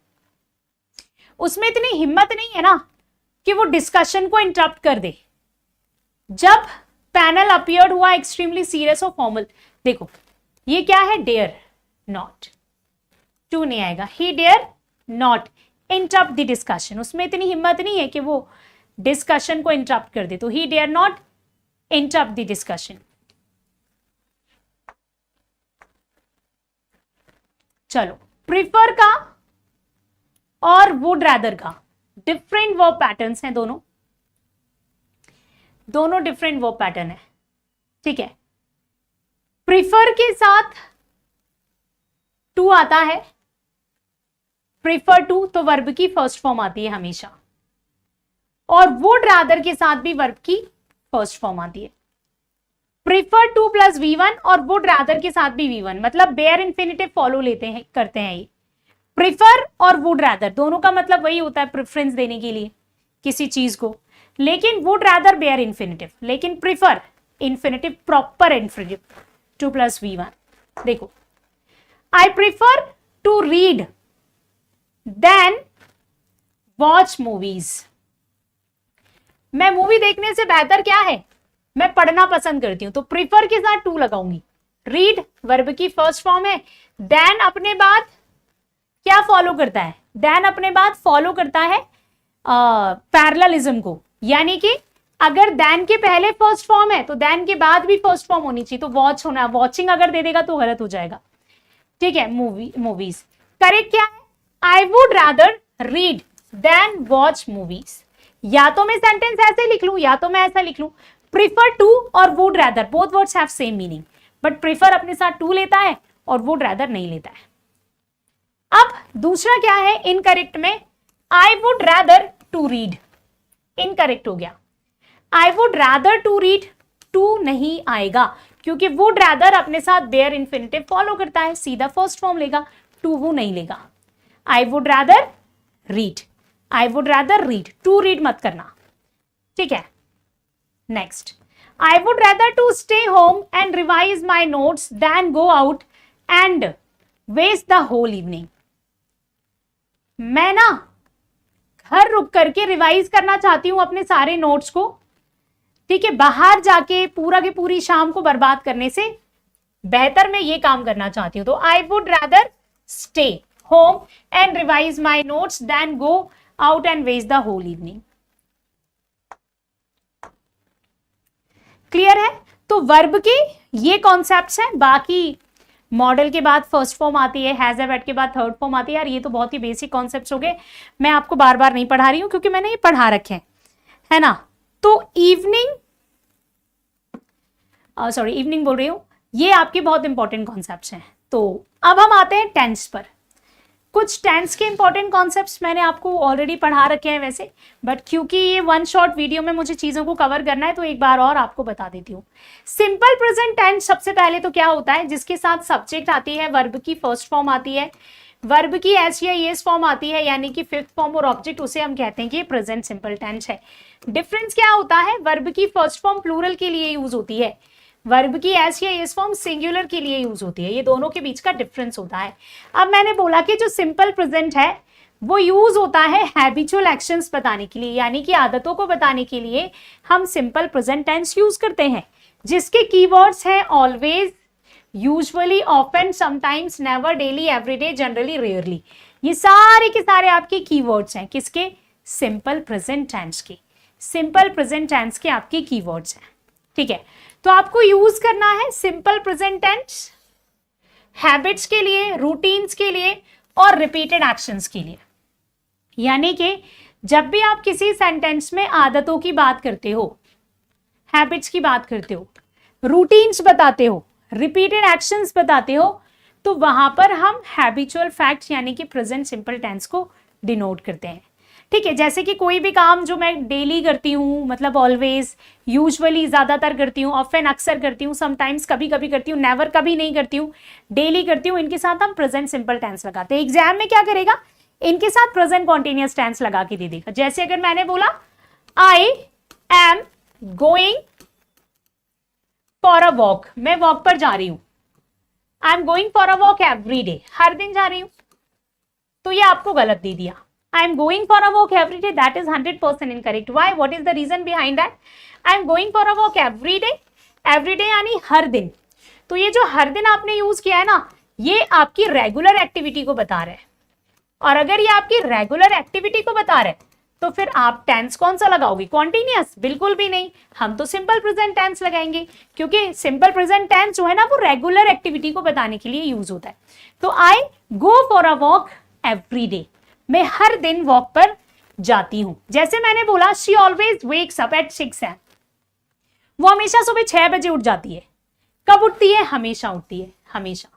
उसमें इतनी हिम्मत नहीं है ना कि वो डिस्कशन को इंटरप्ट कर दे जब पैनल अपीयर्ड हुआ एक्सट्रीमली सीरियस और फॉर्मल। देखो ये क्या है, डेयर नॉट, टू नहीं आएगा। He dare not interrupt the discussion, उसमें इतनी हिम्मत नहीं है कि वो डिस्कशन को इंटरप्ट कर दे, तो he dare not interrupt the discussion. चलो, प्रिफर का और वुड रैदर का डिफरेंट वर्ब पैटर्न्स हैं, दोनों डिफरेंट वर्ब पैटर्न है। ठीक है, प्रिफर के साथ टू आता है, प्रिफर टू तो वर्ब की फर्स्ट फॉर्म आती है हमेशा, और वुड रादर के साथ भी वर्ब की फर्स्ट फॉर्म आती है। प्रिफर टू प्लस V1 और वुड रादर के साथ भी V1, मतलब बेयर इंफिनिटिव फॉलो करते हैं ये। प्रिफर और वुड रादर दोनों का मतलब वही होता है, प्रेफरेंस देने के लिए किसी चीज को। लेकिन वुड रादर बेयर इंफिनिटिव, लेकिन prefer infinitive, proper infinitive, 2 + V1। देखो, I prefer to read than watch movies. मैं मूवी देखने से बेहतर क्या है, मैं पढ़ना पसंद करती हूं, तो प्रिफर के साथ टू लगाऊंगी। रीड वर्ब की फर्स्ट फॉर्म है, देन अपने बाद क्या फॉलो करता है, देन अपने बाद फॉलो करता है पैरेललिज्म को, यानी कि अगर देन के पहले फर्स्ट फॉर्म है तो देन के बाद भी फर्स्ट फॉर्म होनी चाहिए, तो वॉच होना, वॉचिंग अगर दे देगा तो गलत हो जाएगा। ठीक है, मूवीज करेक्ट क्या है? I would rather read than watch movies. या तो मैं सेंटेंस ऐसे लिख लूं या तो मैं ऐसा लिख लूं, प्रिफर टू और would rather both words have same meaning, but prefer अपने साथ टू लेता है और वुड रादर नहीं लेता है। अब दूसरा क्या है इनकरेक्ट में? I would rather to read, incorrect हो गया। I would rather to read, to नहीं आएगा क्योंकि वुड रादर अपने साथ बेयर इंफिनिटिव फॉलो करता है, सीधा फर्स्ट फॉर्म लेगा, टू वो नहीं लेगा। I would rather read, I would rather read, to read मत करना। ठीक है, next, I would rather to stay home and revise my notes than go out and waste the whole evening. मैं ना घर रुक करके रिवाइज करना चाहती हूं अपने सारे नोट्स को, ठीक है, बाहर जाके पूरा की पूरी शाम को बर्बाद करने से बेहतर मैं ये काम करना चाहती हूं। तो I would rather stay home and revise my notes than go out and waste the whole evening. Clear है? तो वर्ब के ये कॉन्सेप्ट्स हैं। बाकी मॉडल के बाद फर्स्ट फॉर्म आती है, हैज हैव हैड के बाद थर्ड फॉर्म आती है। यार ये तो बहुत ही बेसिक कॉन्सेप्ट्स हो गए, मैं आपको बार बार नहीं पढ़ा रही हूं क्योंकि मैंने ये पढ़ा रखे हैं, है ना। तो इवनिंग बोल रही हूं, ये आपके बहुत इंपॉर्टेंट कॉन्सेप्ट्स हैं। तो अब हम आते हैं टेंस पर। कुछ टेंस के इंपॉर्टेंट कॉन्सेप्ट्स मैंने आपको ऑलरेडी पढ़ा रखे हैं वैसे, बट क्योंकि ये वन शॉर्ट वीडियो में मुझे चीजों को कवर करना है तो एक बार और आपको बता देती हूँ। सिंपल प्रेजेंट टेंस सबसे पहले तो क्या होता है, जिसके साथ सब्जेक्ट आती है, वर्ब की फर्स्ट फॉर्म आती है, वर्ब की एस या एस फॉर्म आती है, यानी कि फिफ्थ फॉर्म और ऑब्जेक्ट, उसे हम कहते हैं कि प्रेजेंट सिंपल टेंस है। डिफरेंस क्या होता है? वर्ब की फर्स्ट फॉर्म प्लूरल के लिए यूज होती है, वर्ब की एस या एस फॉर्म सिंगुलर के लिए यूज होती है। ये दोनों के बीच का डिफरेंस होता है। अब मैंने बोला कि जो सिंपल प्रेजेंट है वो यूज होता है हैबिचुअल एक्शंस बताने के लिए, यानी कि आदतों को बताने के लिए हम सिंपल प्रेजेंट टेंस यूज करते हैं, जिसके कीवर्ड्स हैं always, usually, often, sometimes, never, daily, everyday, generally, rarely. ये सारे के सारे आपके कीवर्ड्स हैं किसके? सिंपल प्रेजेंट टेंस के। सिंपल प्रेजेंट टेंस के आपके कीवर्ड्स हैं। ठीक है, तो आपको यूज करना है सिंपल प्रेजेंट टेंस हैबिट्स के लिए, रूटीन्स के लिए और रिपीटेड एक्शंस के लिए। यानी कि जब भी आप किसी सेंटेंस में आदतों की बात करते हो, हैबिट्स की बात करते हो, रूटीन्स बताते हो, रिपीटेड एक्शंस बताते हो, तो वहां पर हम हैबिचुअल फैक्ट्स यानी कि प्रेजेंट सिंपल टेंस को डिनोट करते हैं। ठीक है, जैसे कि कोई भी काम जो मैं डेली करती हूँ, मतलब ऑलवेज, यूजुअली ज्यादातर करती हूँ, ऑफन अक्सर करती हूँ, समटाइम्स कभी कभी करती हूँ, नेवर कभी नहीं करती हूँ, डेली करती हूँ, इनके साथ हम प्रेजेंट सिंपल टेंस लगाते हैं। एग्जाम में क्या करेगा? इनके साथ प्रेजेंट कॉन्टिन्यूअस टेंस लगा के दे देगा। जैसे अगर मैंने बोला I am going for a walk, मैं वॉक पर जा रही हूं, I am going for a walk every day, हर दिन जा रही हूं, तो ये आपको गलत दे दिया। I am going for a walk every day, that is 100% incorrect. Why? What is the reason behind that? I am going for a walk every day. Every day यानी हर दिन। तो ये जो हर दिन आपने यूज किया है ना, ये आपकी रेगुलर एक्टिविटी को बता रहा है। और अगर ये आपकी रेगुलर एक्टिविटी को बता रहा है तो फिर आप टेंस कौन सा लगाओगे? कॉन्टिन्यूअस? बिल्कुल भी नहीं, हम तो सिंपल प्रेजेंट टेंस लगाएंगे, क्योंकि सिंपल प्रेजेंट टेंस जो है ना वो रेगुलर एक्टिविटी को बताने के लिए यूज होता है। तो I go for a walk every day, मैं हर दिन वॉक पर जाती हूं। जैसे मैंने बोला she always wakes up at 6 AM, वो हमेशा सुबह 6 बजे उठ जाती है। कब उठती है? हमेशा उठती है, हमेशा।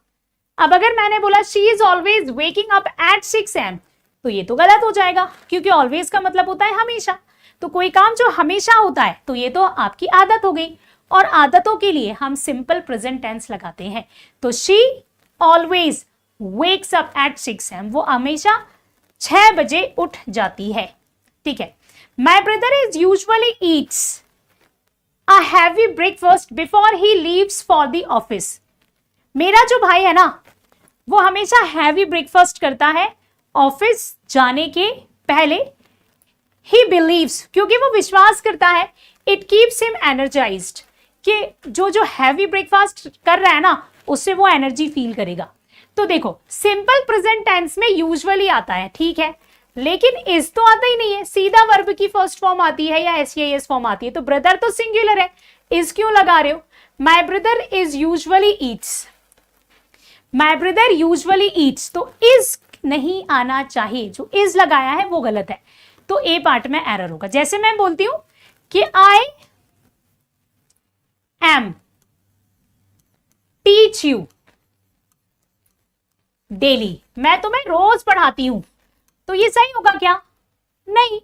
अब अगर मैंने बोला she is always waking up at 6 AM, तो ये तो गलत हो जाएगा, क्योंकि ऑलवेज का मतलब होता है हमेशा। तो कोई काम जो हमेशा होता है तो ये तो आपकी आदत हो गई, और आदतों के लिए हम सिंपल प्रेजेंट टेंस लगाते हैं। तो she always wakes up at 6 AM, वो हमेशा 6 बजे उठ जाती है। ठीक है, my brother is usually Yeats a heavy breakfast before he leaves for the office, मेरा जो भाई है ना वो हमेशा हैवी ब्रेकफास्ट करता है ऑफिस जाने के पहले। ही बिलीव्स, क्योंकि वो विश्वास करता है, इट कीप्स हिम एनर्जाइज्ड, कि जो हैवी ब्रेकफास्ट कर रहा है ना उससे वो एनर्जी फील करेगा। तो देखो सिंपल प्रेजेंट टेंस में यूजुअली आता है, ठीक है, लेकिन इज तो आता ही नहीं है, सीधा वर्ब की फर्स्ट फॉर्म आती है या एस फॉर्म आती है, तो ब्रदर तो सिंगुलर है, इज क्यों लगा रहे हो? My brother is usually Yeats, my brother usually Yeats, तो इज नहीं आना चाहिए, जो इज लगाया है वो गलत है, तो ए पार्ट में एरर होगा। जैसे मैं बोलती हूं कि I am teach you daily, मैं तुम्हें रोज पढ़ाती हूं, तो ये सही होगा क्या? नहीं।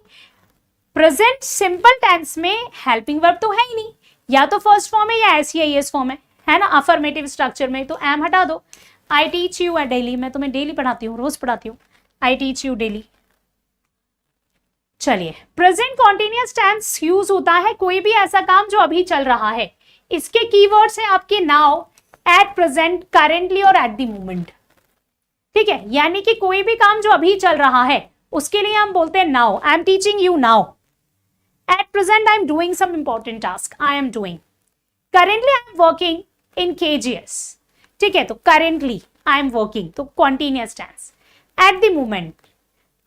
प्रेजेंट सिंपल टेंस में हेल्पिंग वर्ब तो है ही नहीं, या तो फर्स्ट फॉर्म है या एस फॉर्म है ना, अफर्मेटिव स्ट्रक्चर में, तो एम हटा दो। आई टीच यू डेली, मैं तुम्हें डेली पढ़ाती हूँ, रोज पढ़ाती हूँ, आई टीच यू डेली। चलिए, प्रेजेंट कॉन्टिन्यूअस टेंस यूज होता है कोई भी ऐसा काम जो अभी चल रहा है। इसके कीवर्ड्स हैं आपके नाउ, एट प्रेजेंट, करेंटली और एट द मोमेंट। ठीक है, यानी कि कोई भी काम जो अभी चल रहा है उसके लिए हम बोलते हैं now, I am teaching you now. At present I am doing some important task, I am doing. Currently I am working in KGS, ठीक है, तो करेंटली आई एम वर्किंग, तो continuous tense. At the moment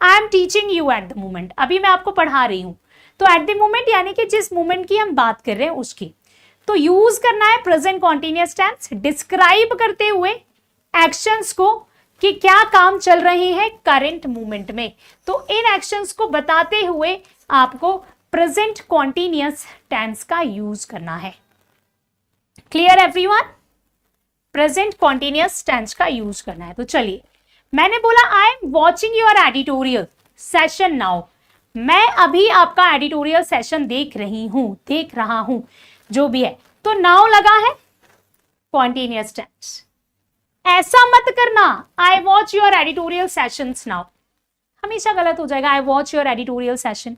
I am teaching you, at the moment, अभी मैं आपको पढ़ा रही हूं, तो एट द मोमेंट यानी कि जिस मोमेंट की हम बात कर रहे हैं उसकी, तो यूज करना है प्रेजेंट कॉन्टिन्यूअस टेंस डिस्क्राइब करते हुए एक्शंस को कि क्या काम चल रहे हैं करंट मोमेंट में, तो इन एक्शंस को बताते हुए आपको प्रेजेंट कॉन्टिन्यूअस टेंस का यूज करना है। Clear everyone? Present continuous tense का यूज करना है। तो चलिए, मैंने बोला I am watching your editorial session now, मैं अभी आपका एडिटोरियल सेशन देख रहा हूं, जो भी है, तो नाउ लगा है कॉन्टिन्यूअस टेंस। ऐसा मत करना I watch your editorial sessions now, हमेशा गलत हो जाएगा। I watch your editorial session,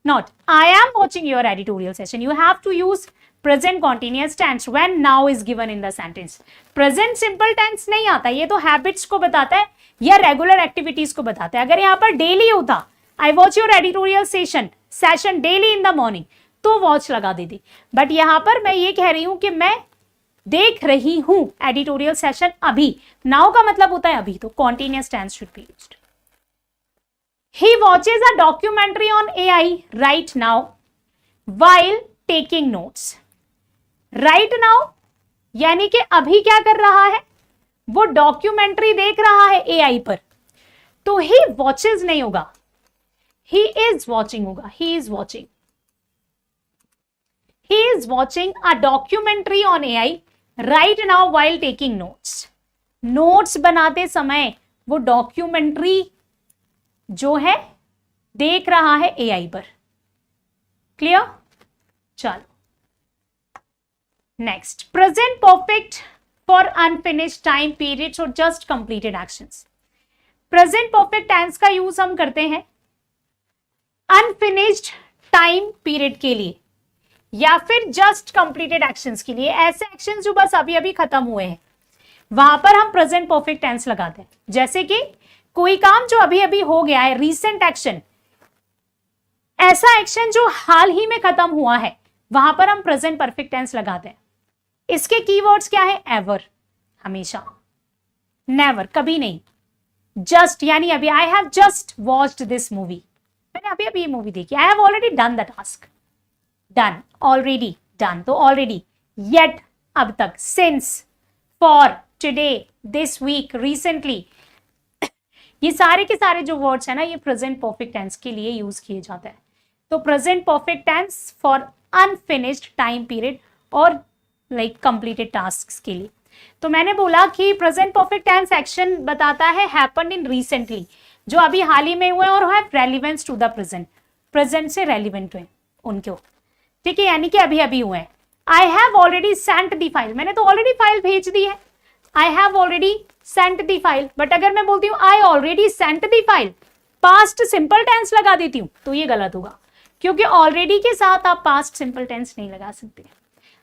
not I am watching your editorial session. You have to use present continuous tense when now is given in the sentence. Present simple tense नहीं आता, ये तो habits को बताता है या रेगुलर एक्टिविटीज को बताता है। अगर यहाँ पर डेली होता आई watch your editorial session daily in the morning, तो वॉच लगा देती, बट यहां पर मैं ये कह रही हूं कि मैं देख रही हूं एडिटोरियल सेशन अभी, नाउ का मतलब होता है अभी, तो continuous tense should be used. He watches a documentary on AI right now while taking notes. Right now यानी कि अभी क्या कर रहा है, वो डॉक्यूमेंट्री देख रहा है एआई पर, तो ही वॉचेज नहीं होगा, ही इज वॉचिंग होगा। He is watching, he is watching a documentary on AI right now while taking notes. Notes बनाते समय वो डॉक्यूमेंट्री जो है देख रहा है एआई पर। क्लियर? चलो next, present perfect for unfinished time periods और just completed actions. Present perfect tense का यूज हम करते हैं अनफिनिश्ड टाइम पीरियड के लिए या फिर जस्ट कंप्लीटेड एक्शंस के लिए। ऐसे एक्शंस जो बस अभी अभी खत्म हुए हैं, वहां पर हम प्रेजेंट परफेक्ट टेंस लगाते हैं। जैसे कि कोई काम जो अभी अभी हो गया है, रीसेंट एक्शन, ऐसा एक्शन जो हाल ही में खत्म हुआ है, वहां पर हम प्रेजेंट परफेक्ट टेंस लगाते हैं। इसके कीवर्ड्स क्या है? एवर, हमेशा, नेवर, कभी नहीं, जस्ट यानी अभी, I have just watched this movie, मैंने अभी अभी ये मूवी देखी, I have already done the task, done, already done, तो ऑलरेडी, येट, अब तक, since, for, today, this week, recently, ये सारे के सारे जो वर्ड्स है ना, ये प्रेजेंट परफेक्ट टेंस के लिए यूज किए जाते हैं। तो present perfect tense for unfinished time period और लाइक कंप्लीटेड टास्क्स के लिए। तो मैंने बोला कि प्रेजेंट परफेक्ट टेंस एक्शन बताता है हैपेंड इन रिसेंटली, जो अभी हाल ही में हुए और है relevance to the present, present से रेलिवेंट हुए उनको, ठीक है, यानी कि अभी अभी हुए हैं। I have already sent the file, मैंने तो ऑलरेडी फाइल भेज दी है, I have already sent the file. But अगर मैं बोलती हूँ I already sent the file, past simple tense लगा देती हूं, तो ये गलत होगा, क्योंकि ऑलरेडी के साथ आप पास्ट सिंपल टेंस नहीं लगा सकते।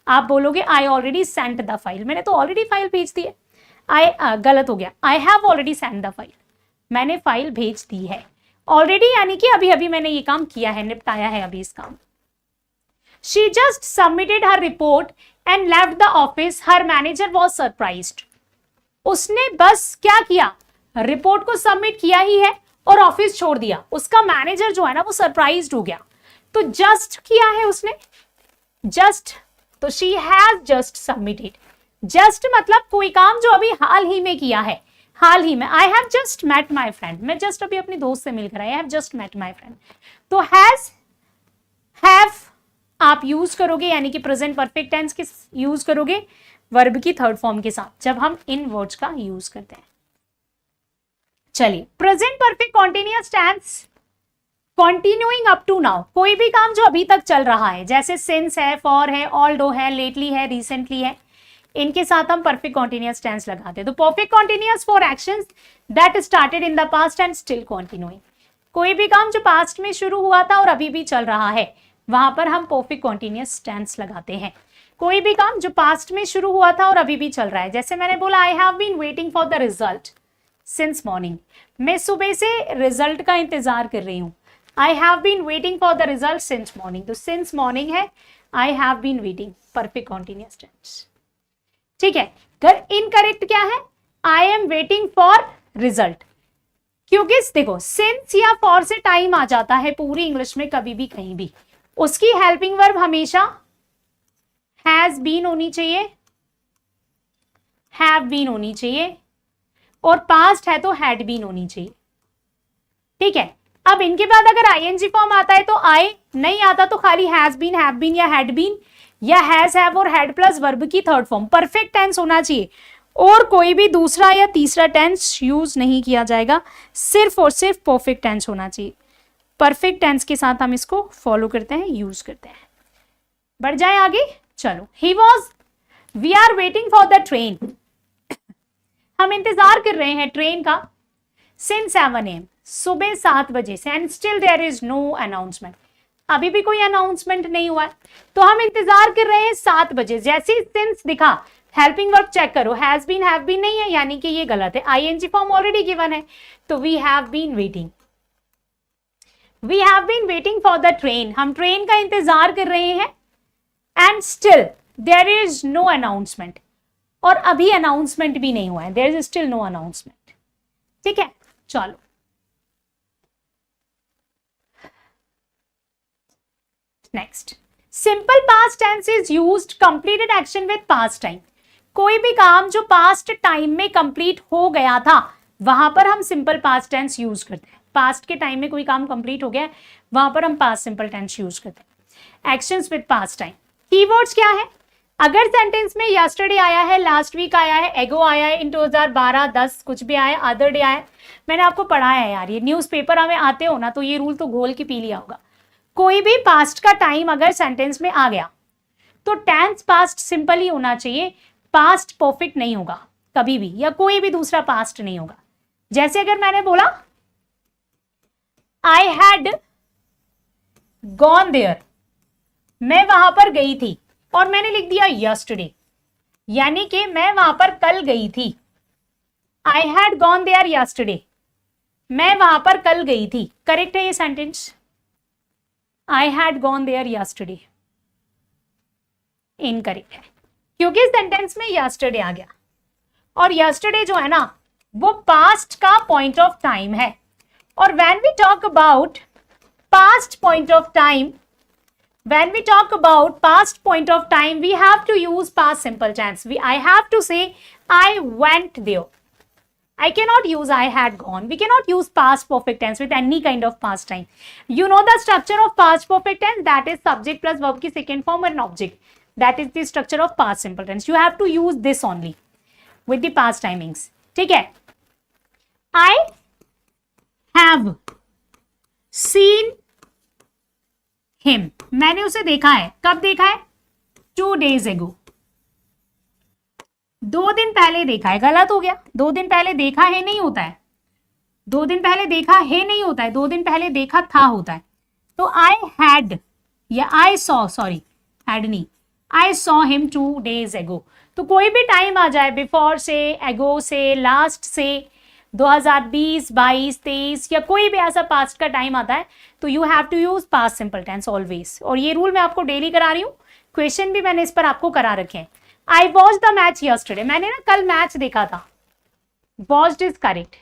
आप बोलोगे आई ऑलरेडी सेंट द फाइल, मैंने तो ऑलरेडी फाइल भेज दी है, गलत हो गया, आई have already Saint the file, मैंने फाइल भेज दी है। ऑलरेडी यानी कि अभी अभी मैंने ये काम किया है, निपटाया है अभी इस काम। She just submitted her report and left the office. Her manager was surprised. उसने बस क्या किया, रिपोर्ट को सबमिट किया ही है और ऑफिस छोड़ दिया, उसका मैनेजर जो है ना वो सरप्राइज्ड हो गया। तो जस्ट किया है उसने, जस्ट, तो she has just submitted. Just मतलब कोई काम जो अभी हाल ही में किया है, हाल ही में। I have just met my friend, मैं जस्ट अभी अपनी दोस्त से मिलकर आई, have just met my friend. तो हैज, हैव आप यूज करोगे यानी कि प्रेजेंट परफेक्ट टेंस के यूज करोगे वर्ब की थर्ड फॉर्म के साथ जब हम इन वर्ड्स का यूज करते हैं। चलिए, present perfect continuous tense, continuing up to now, कोई भी काम जो अभी तक चल रहा है, जैसे सिंस है, फॉर है, ऑल्डो है, लेटली है, रिसेंटली है, इनके साथ हम परफेक्ट कॉन्टिन्यूअस टेंस लगाते हैं। तो perfect continuous for actions that started in the past and still continuing, कोई भी काम जो पास्ट में शुरू हुआ था और अभी भी चल रहा है, वहां पर हम परफेक्ट कॉन्टिन्यूअस टेंस लगाते हैं। कोई भी काम जो पास्ट में शुरू हुआ था और अभी भी चल रहा है, जैसे मैंने बोला I have been waiting for the result since morning, मैं सुबह से रिजल्ट का इंतजार कर रही हूँ। I have been waiting for the result since morning, तो सिंस मॉर्निंग है, I have been waiting, perfect continuous tense. ठीक है, अगर इनकरेक्ट क्या है, I am waiting for result, क्योंकि देखो सिंस या फॉर से टाइम आ जाता है पूरी इंग्लिश में कभी भी कहीं भी, उसकी हेल्पिंग वर्ब हमेशा हैज बीन होनी चाहिए, हैव बीन होनी चाहिए, और पास्ट है तो हैड बीन होनी चाहिए। ठीक है, अब इनके बाद अगर आईएनजी फॉर्म आता है तो आई, नहीं आता तो खाली हैज बीन, हैव बीन या हैड बीन, या हैज, हैव और हैड प्लस वर्ब की थर्ड फॉर्म, परफेक्ट टेंस होना चाहिए, और कोई भी दूसरा या तीसरा टेंस यूज नहीं किया जाएगा, सिर्फ और सिर्फ परफेक्ट टेंस होना चाहिए। परफेक्ट टेंस के साथ हम इसको फॉलो करते हैं, यूज करते हैं। बढ़ जाए आगे, चलो, he was, we are waiting for the train, हम इंतजार कर रहे हैं ट्रेन का, सिंस 7 AM, सुबह 7 बजे से, and still there is no announcement, अभी भी कोई अनाउंसमेंट नहीं हुआ है, तो हम इंतजार कर रहे हैं 7 बजे। जैसे ही सिंस दिखा, हेल्पिंग वर्ब चेक करो, हैज बीन, हैव बीन नहीं है, यानी कि ये गलत है, आईएनजी फॉर्म ऑलरेडी गिवन है, तो we have been waiting, we have been waiting for the train, हम ट्रेन का इंतजार कर रहे हैं, and still there is no announcement, और अभी अनाउंसमेंट भी नहीं हुआ है, there is still no announcement. ठीक है, चलो, next, simple past tense is used completed action with past time, कोई भी काम जो पास्ट टाइम में कंप्लीट हो गया था वहां पर हम सिंपल पास्ट टेंस यूज करते हैं। पास्ट के टाइम में कोई काम कंप्लीट हो गया, वहां पर हम पास्ट सिंपल टेंस यूज करते हैं। Actions with past time, keywords क्या है, अगर सेंटेंस में यस्टरडे आया है, लास्ट वीक आया है, एगो आया है, इन 2012, 10 कुछ भी आया, अदर डे आया, मैंने आपको पढ़ाया है यार, ये न्यूज़पेपर में आते हो ना, तो ये रूल तो घोल के पी लिया होगा। कोई भी पास्ट का टाइम अगर सेंटेंस में आ गया तो टेंस पास्ट सिंपल ही होना चाहिए, पास्ट परफेक्ट नहीं होगा कभी भी, या कोई भी दूसरा पास्ट नहीं होगा। जैसे अगर मैंने बोला आई हैड गॉन देयर, मैं वहां पर गई थी, और मैंने लिख दिया यस्टरडे, यानी कि मैं वहां पर कल गई थी। I had gone there yesterday, मैं वहां पर कल गई थी, करेक्ट है ये sentence. I had gone there yesterday incorrect है, क्योंकि सेंटेंस में यस्टरडे आ गया, और यस्टरडे जो है ना वो पास्ट का पॉइंट ऑफ टाइम है, और when we talk about past point of time, when we talk about past point of time, we have to use past simple tense. I have to say I went there. I cannot use I had gone. We cannot use past perfect tense with any kind of past time. You know the structure of past perfect tense, that is subject plus verb की second form and object. That is the structure of past simple tense. You have to use this only with the past timings. ठीक है? I have seen him. मैंने उसे देखा है, कब देखा है? 2 days ago. 2 दिन पहले देखा है, गलत हो गया, 2 दिन पहले देखा है नहीं होता है, 2 दिन पहले देखा है नहीं होता है, 2 दिन पहले देखा था होता है। तो आई हैड या आई सॉ, सॉरी हैड नहीं, I saw him 2 days ago। तो कोई भी टाइम आ जाए, बिफोर से, एगो से, लास्ट से, 2020, 22, 23 या कोई भी ऐसा पास्ट का टाइम आता है, तो you have to use past simple tense always. और ये रूल मैं आपको डेली करा रही हूँ, क्वेश्चन भी मैंने इस पर आपको करा रखे हैं। I watch the match yesterday, मैंने ना कल मैच देखा था, watched is correct,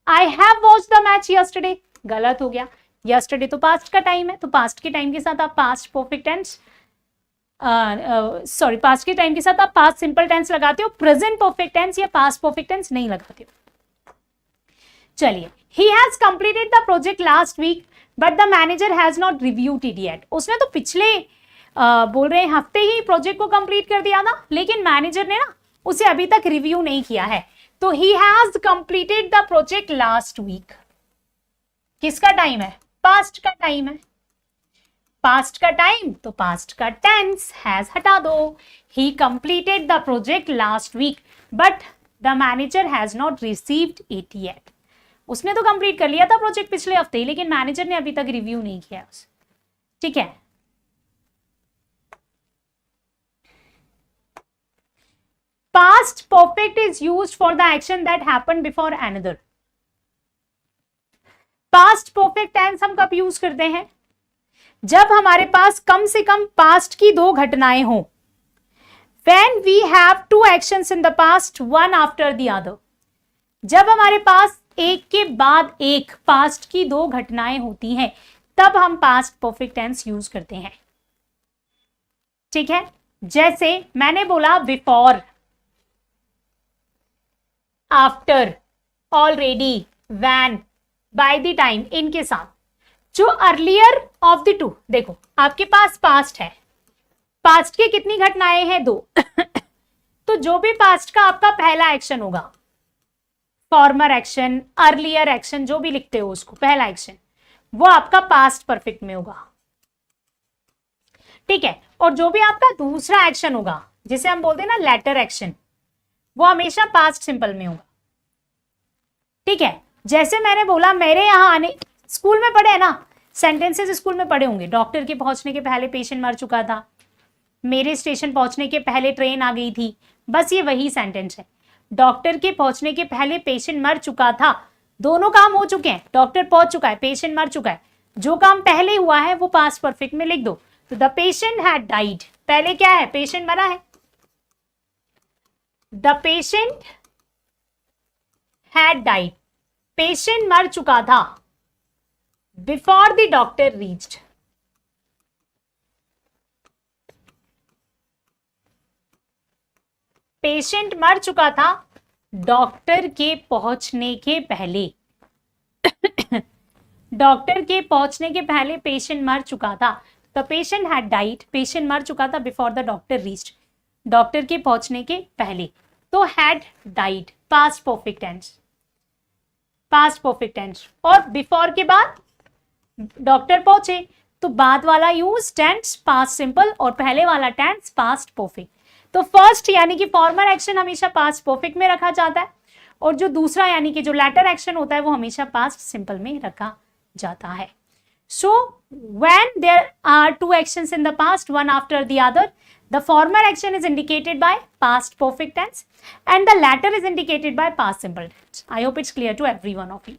I have watch the match yesterday, गलत हो गया, यस्टरडे तो पास्ट का टाइम है, तो पास्ट के टाइम के साथ आप पास्ट परफेक्ट टेंस पास्ट के टाइम के साथ आप पास्ट सिंपल टेंस लगाते हो, प्रेजेंट परफेक्ट टेंस या पास्ट परफेक्ट टेंस नहीं लगाते हो। चलिए, he has completed the project last week but the manager has not reviewed it yet। उसने तो पिछले बोल रहे हैं हफ्ते ही प्रोजेक्ट को कंप्लीट कर दिया था, लेकिन मैनेजर ने ना उसे अभी तक रिव्यू नहीं किया है। तो he has completed the project last week, किसका टाइम है, पास्ट का टाइम है, पास्ट का टाइम तो पास्ट का टेंस, हैज हटा दो। He completed the project last week but the manager has not received it yet. उसने तो कंप्लीट कर लिया था प्रोजेक्ट पिछले हफ्ते ही, लेकिन मैनेजर ने अभी तक रिव्यू नहीं किया उसे। ठीक है, past perfect is used for the action that happened before another. Past perfect tense हम कब यूज करते हैं, जब हमारे पास कम से कम पास्ट की दो घटनाएं हों। When we have two actions in the past, one after the other, जब हमारे पास एक के बाद एक पास्ट की दो घटनाएं होती हैं, तब हम पास्ट परफेक्ट टेंस यूज करते हैं। ठीक है, जैसे मैंने बोला before, after, already, when, bye the time, इनके साथ जो अर्लियर ऑफ द टू, देखो आपके पास पास्ट है, पास्ट की कितनी घटनाएं हैं, दो। तो जो भी पास्ट का आपका पहला एक्शन होगा, फॉर्मर एक्शन, अर्लियर एक्शन, जो भी लिखते हो उसको, पहला एक्शन, वो आपका पास्ट परफेक्ट में होगा। ठीक है, और जो भी आपका दूसरा एक्शन होगा, जिसे हम बोलते हैं ना लेटर एक्शन, वो हमेशा पास्ट सिंपल में होगा। ठीक है, जैसे मैंने बोला मेरे यहां आने, स्कूल में पढ़े है ना, सेंटेंसेस स्कूल में पढ़े होंगे, डॉक्टर के पहुंचने के पहले पेशेंट मर चुका था, मेरे स्टेशन पहुंचने के पहले ट्रेन आ गई थी, बस ये वही सेंटेंस है। डॉक्टर के पहुंचने के पहले पेशेंट मर चुका था, दोनों काम हो चुके हैं, डॉक्टर पहुंच चुका है, पेशेंट मर चुका है, जो काम पहले हुआ है वो पास्ट परफेक्ट में लिख दो। तो द पेशेंट हैड डाइड, पहले क्या है, पेशेंट मरा है, the patient had died, patient मर चुका था, before the doctor reached, patient मर चुका था डॉक्टर के पहुंचने के पहले। डॉक्टर के पहुंचने के पहले पेशेंट मर चुका था, the patient had died, patient मर चुका था before the doctor reached, doctor के पहुंचने के पहले। तो had died past perfect tense, past perfect tense. और बिफोर के बाद डॉक्टर पहुंचे, तो बाद वाला यूज टेंस पास्ट सिंपल और पहले वाला टेंस पास्ट परफेक्ट। तो फर्स्ट यानी कि फॉर्मर एक्शन हमेशा पास्ट परफेक्ट में रखा जाता है, और जो दूसरा यानी कि जो लेटर एक्शन होता है वो हमेशा पास्ट सिंपल में रखा जाता है। So when there are two actions in the past, one after the other, the former action is indicated by past perfect tense and the latter is indicated by past simple tense. I hope it's clear to every one of you.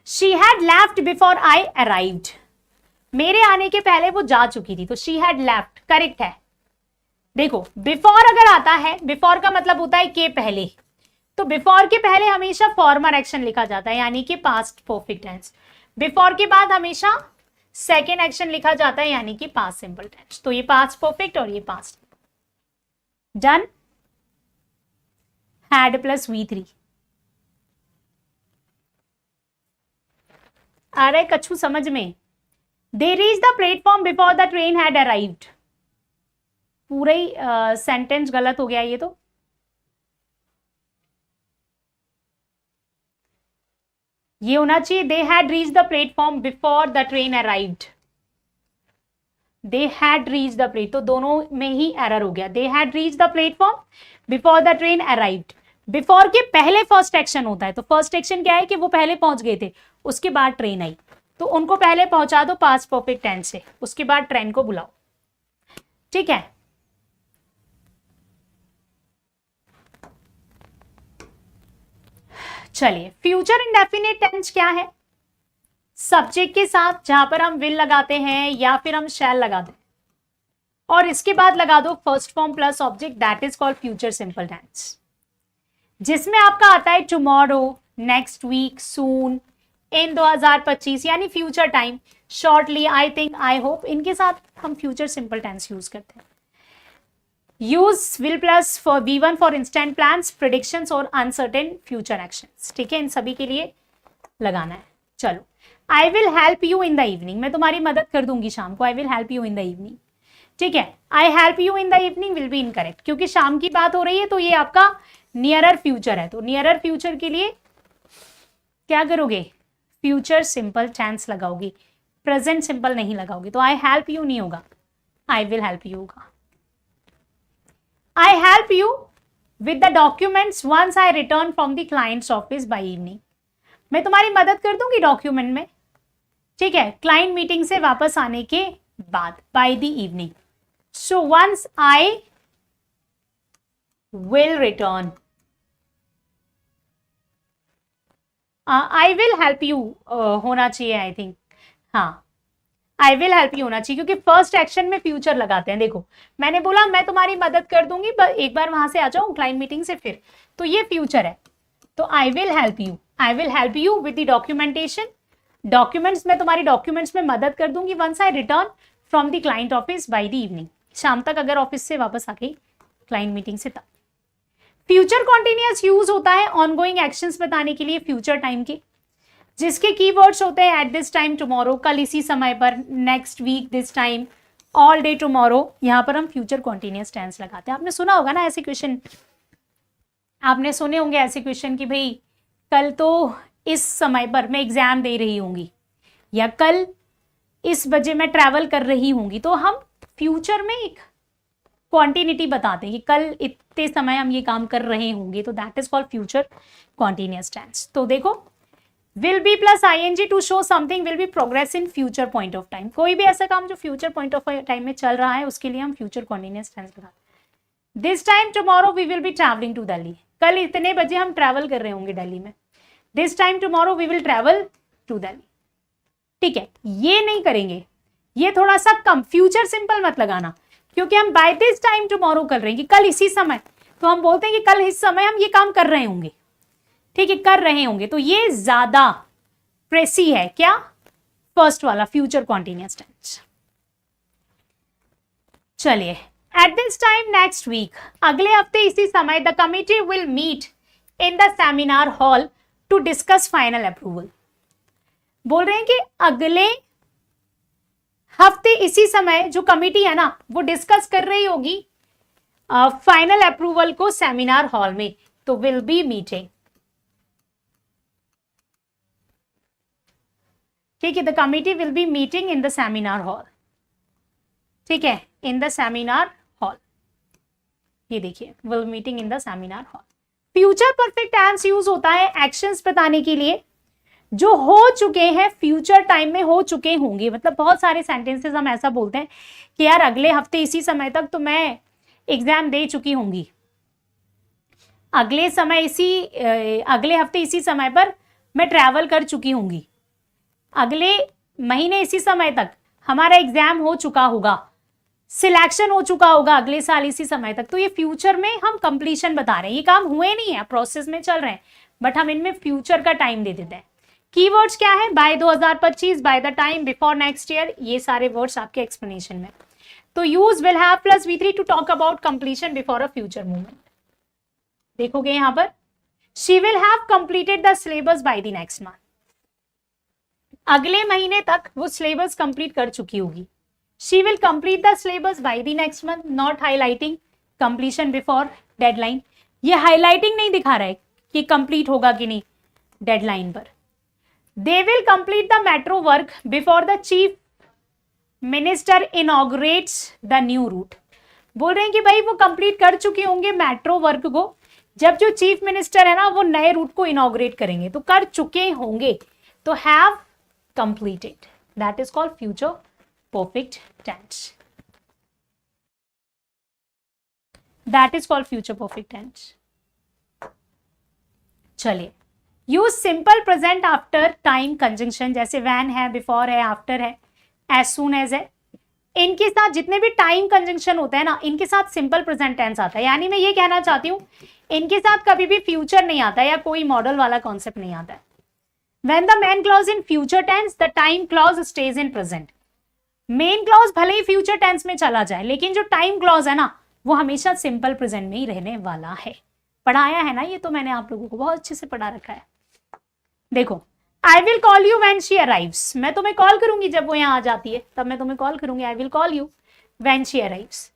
She had left before I arrived. मेरे आने के पहले वो जा चुकी थी, तो she had left correct है। देखो before अगर आता है, before का मतलब होता है के पहले, तो before के पहले हमेशा former action लिखा जाता है यानी कि past perfect tense। before के बाद हमेशा सेकेंड एक्शन लिखा जाता है यानी कि पास्ट सिंपल टेंस। तो ये पास्ट परफेक्ट और ये past done. Had plus V3 आ रहा है कच्छू समझ में। They reach the platform before the train had arrived, पूरा ही सेंटेंस गलत हो गया ये तो। ये होना चाहिए they had reach the platform before the train arrived, they had reach the plate, तो दोनों में ही एरर हो गया। They had reach the platform before the train arrived, before के पहले फर्स्ट एक्शन होता है, तो फर्स्ट एक्शन क्या है कि वो पहले पहुंच गए थे, उसके बाद ट्रेन आई, तो उनको पहले पहुंचा दो पास्ट परफेक्ट टेंस से, उसके बाद ट्रेन को बुलाओ। ठीक है, चलिए फ्यूचर इंडेफिनिट टेंस क्या है, सब्जेक्ट के साथ जहां पर हम विल लगाते हैं या फिर हम शैल लगाते हैं, और इसके बाद लगा दो first form plus object, that is called future simple tense, जिसमें आपका आता है tomorrow, next week, soon, in 2025 यानी future time, shortly, I think, I hope, इनके साथ हम फ्यूचर सिंपल टेंस यूज करते हैं। Use will plus for V1 for instant plans, predictions और अनसर्टेन फ्यूचर एक्शंस। ठीक है, इन सभी के लिए लगाना है। चलो, I will help you in the evening, मैं तुम्हारी मदद कर दूंगी शाम को। आई will help you in the evening. ठीक है, आई help you in the evening will be incorrect, क्योंकि शाम की बात हो रही है तो ये आपका नियरर फ्यूचर है। तो नियरर फ्यूचर के लिए क्या करोगे? फ्यूचर सिंपल टेंस लगाओगी, प्रेजेंट सिंपल नहीं लगाओगी। तो आई हेल्प यू नहीं होगा, आई विल हेल्प यू होगा। I help you with the documents once I return from the client's office by evening, मैं तुम्हारी मदद कर दूंगी डॉक्यूमेंट में। ठीक है, क्लाइंट मीटिंग से वापस आने के बाद, by the evening. So once I will return, I will help you होना चाहिए, आई थिंक। हाँ, आई विल हेल्प यू होना चाहिए, क्योंकि फर्स्ट एक्शन में फ्यूचर लगाते हैं। देखो, मैंने बोला मैं तुम्हारी मदद कर दूंगी, पर एक बार वहां से आ जाऊं क्लाइंट मीटिंग से फिर, तो ये फ्यूचर है। तो I will help you, I will help you with the documentation, documents, मैं तुम्हारी डॉक्यूमेंट्स में मदद कर दूंगी once I return from the client office by the evening, शाम तक अगर ऑफिस से वापस आ गई क्लाइंट मीटिंग से तब। फ्यूचर कॉन्टिन्यूअस यूज होता है ऑनगोइंग एक्शंस बताने के लिए फ्यूचर टाइम के, जिसके कीवर्ड्स होते हैं एट दिस टाइम टुमारो, कल इसी समय पर, next week this time, all day tomorrow. यहां पर हम फ्यूचर कॉन्टिन्यूअस टेंस लगाते हैं। आपने सुना होगा ना ऐसे क्वेश्चन, आपने सुने होंगे ऐसे क्वेश्चन कि भाई कल तो इस समय पर मैं एग्जाम दे रही होंगी, या कल इस बजे मैं ट्रैवल कर रही होंगी। तो हम फ्यूचर में एक क्वांटिनिटी बताते हैं कि कल इतने समय हम ये काम कर रहे होंगे, तो that is called future continuous tense. तो देखो, will be plus ING to show something will be progress in future point of time, कोई भी ऐसा काम जो फ्यूचर पॉइंट ऑफ टाइम में चल रहा है उसके लिए हम फ्यूचर कॉन्टिन्यूअस टेंस लगाते हैं। This time tomorrow we will be travelling to Delhi, कल इतने बजे हम ट्रैवल कर रहे होंगे दिल्ली में। This time tomorrow we will travel to Delhi. ठीक है, ये नहीं करेंगे, ये थोड़ा सा कम, फ्यूचर सिंपल मत लगाना, क्योंकि हम बाय दिस टाइम टुमारो कर रहे हैं कि कल इसी समय, तो हम बोलते हैं कि कल इस समय हम ये काम कर रहे होंगे। ठीक है, कर रहे होंगे, तो ये ज्यादा प्रेसी है। क्या? फर्स्ट वाला फ्यूचर कॉन्टिन्यूअस टेंस। चलिए, at this time next week, अगले हफ्ते इसी समय, the committee will meet in the seminar hall to discuss final approval. बोल रहे हैं कि अगले हफ्ते इसी समय जो कमिटी है ना वो डिस्कस कर रही होगी फाइनल अप्रूवल को सेमिनार हॉल में, तो विल बी मीटिंग। ठीक है, the committee will be meeting in the seminar hall. ठीक है, इन द सेमिनार हॉल, ये देखिए, will meeting in the seminar hall. Future perfect tense use होता है एक्शंस बताने के लिए जो हो चुके हैं, फ्यूचर टाइम में हो चुके होंगे। मतलब बहुत सारे सेंटेंसेस हम ऐसा बोलते हैं कि यार अगले हफ्ते इसी समय तक तो मैं एग्जाम दे चुकी होंगी, अगले हफ्ते इसी समय पर मैं ट्रैवल कर चुकी होंगी, अगले महीने इसी समय तक हमारा एग्जाम हो चुका होगा, सिलेक्शन हो चुका होगा अगले साल इसी समय तक। तो ये फ्यूचर में हम कंप्लीशन बता रहे हैं, ये काम हुए नहीं है, प्रोसेस में चल रहे हैं, बट हम इनमें फ्यूचर का टाइम दे देते हैं। कीवर्ड्स क्या है? By 2025, by the time, before next year, ये सारे वर्ड्स आपके एक्सप्लेनेशन में। तो use will have plus V3 to talk about completion before a future movement. देखोगे यहां पर, she will have completed the syllabus by the next month, अगले महीने तक वो सिलेबस कंप्लीट कर चुकी होगी। She will complete the syllabus by the next month, not highlighting completion before deadline. ये हाईलाइटिंग नहीं दिखा रहा है कि कंप्लीट होगा कि नहीं डेडलाइन पर। They will complete the metro work before the chief minister inaugurates the new route। बोल रहे हैं कि भाई वो कंप्लीट कर चुके होंगे मेट्रो वर्क को जब जो चीफ मिनिस्टर है ना वो नए रूट को इनॉग्रेट करेंगे, तो कर चुके होंगे, तो have completed, that is called future perfect tense. That is called future perfect tense. चलिए, use simple present after time conjunction, जैसे वैन है, बिफोर है, आफ्टर है, एज सून एज है, इनके साथ जितने भी टाइम कंजंक्शन होते हैं ना, इनके साथ सिंपल प्रेजेंट टेंस आता है। यानी मैं ये कहना चाहती हूँ इनके साथ कभी भी फ्यूचर नहीं आता या कोई मॉडल वाला कॉन्सेप्ट नहीं आता है. When the main clause in future tense, the time clause stays in present. Main clause भले ही फ्यूचर टेंस में चला जाए, लेकिन जो टाइम क्लॉज है ना, वो हमेशा सिंपल प्रेजेंट में ही रहने वाला है. पढ़ाया है ना, ये तो मैंने आप लोगों को बहुत अच्छे से पढ़ा रखा है. देखो, I will call you when she arrives. मैं तुम्हें कॉल करूंगी जब वो यहाँ आ जाती है, तब मैं तुम्हें कॉल करूंगी. I will call you when she arrives.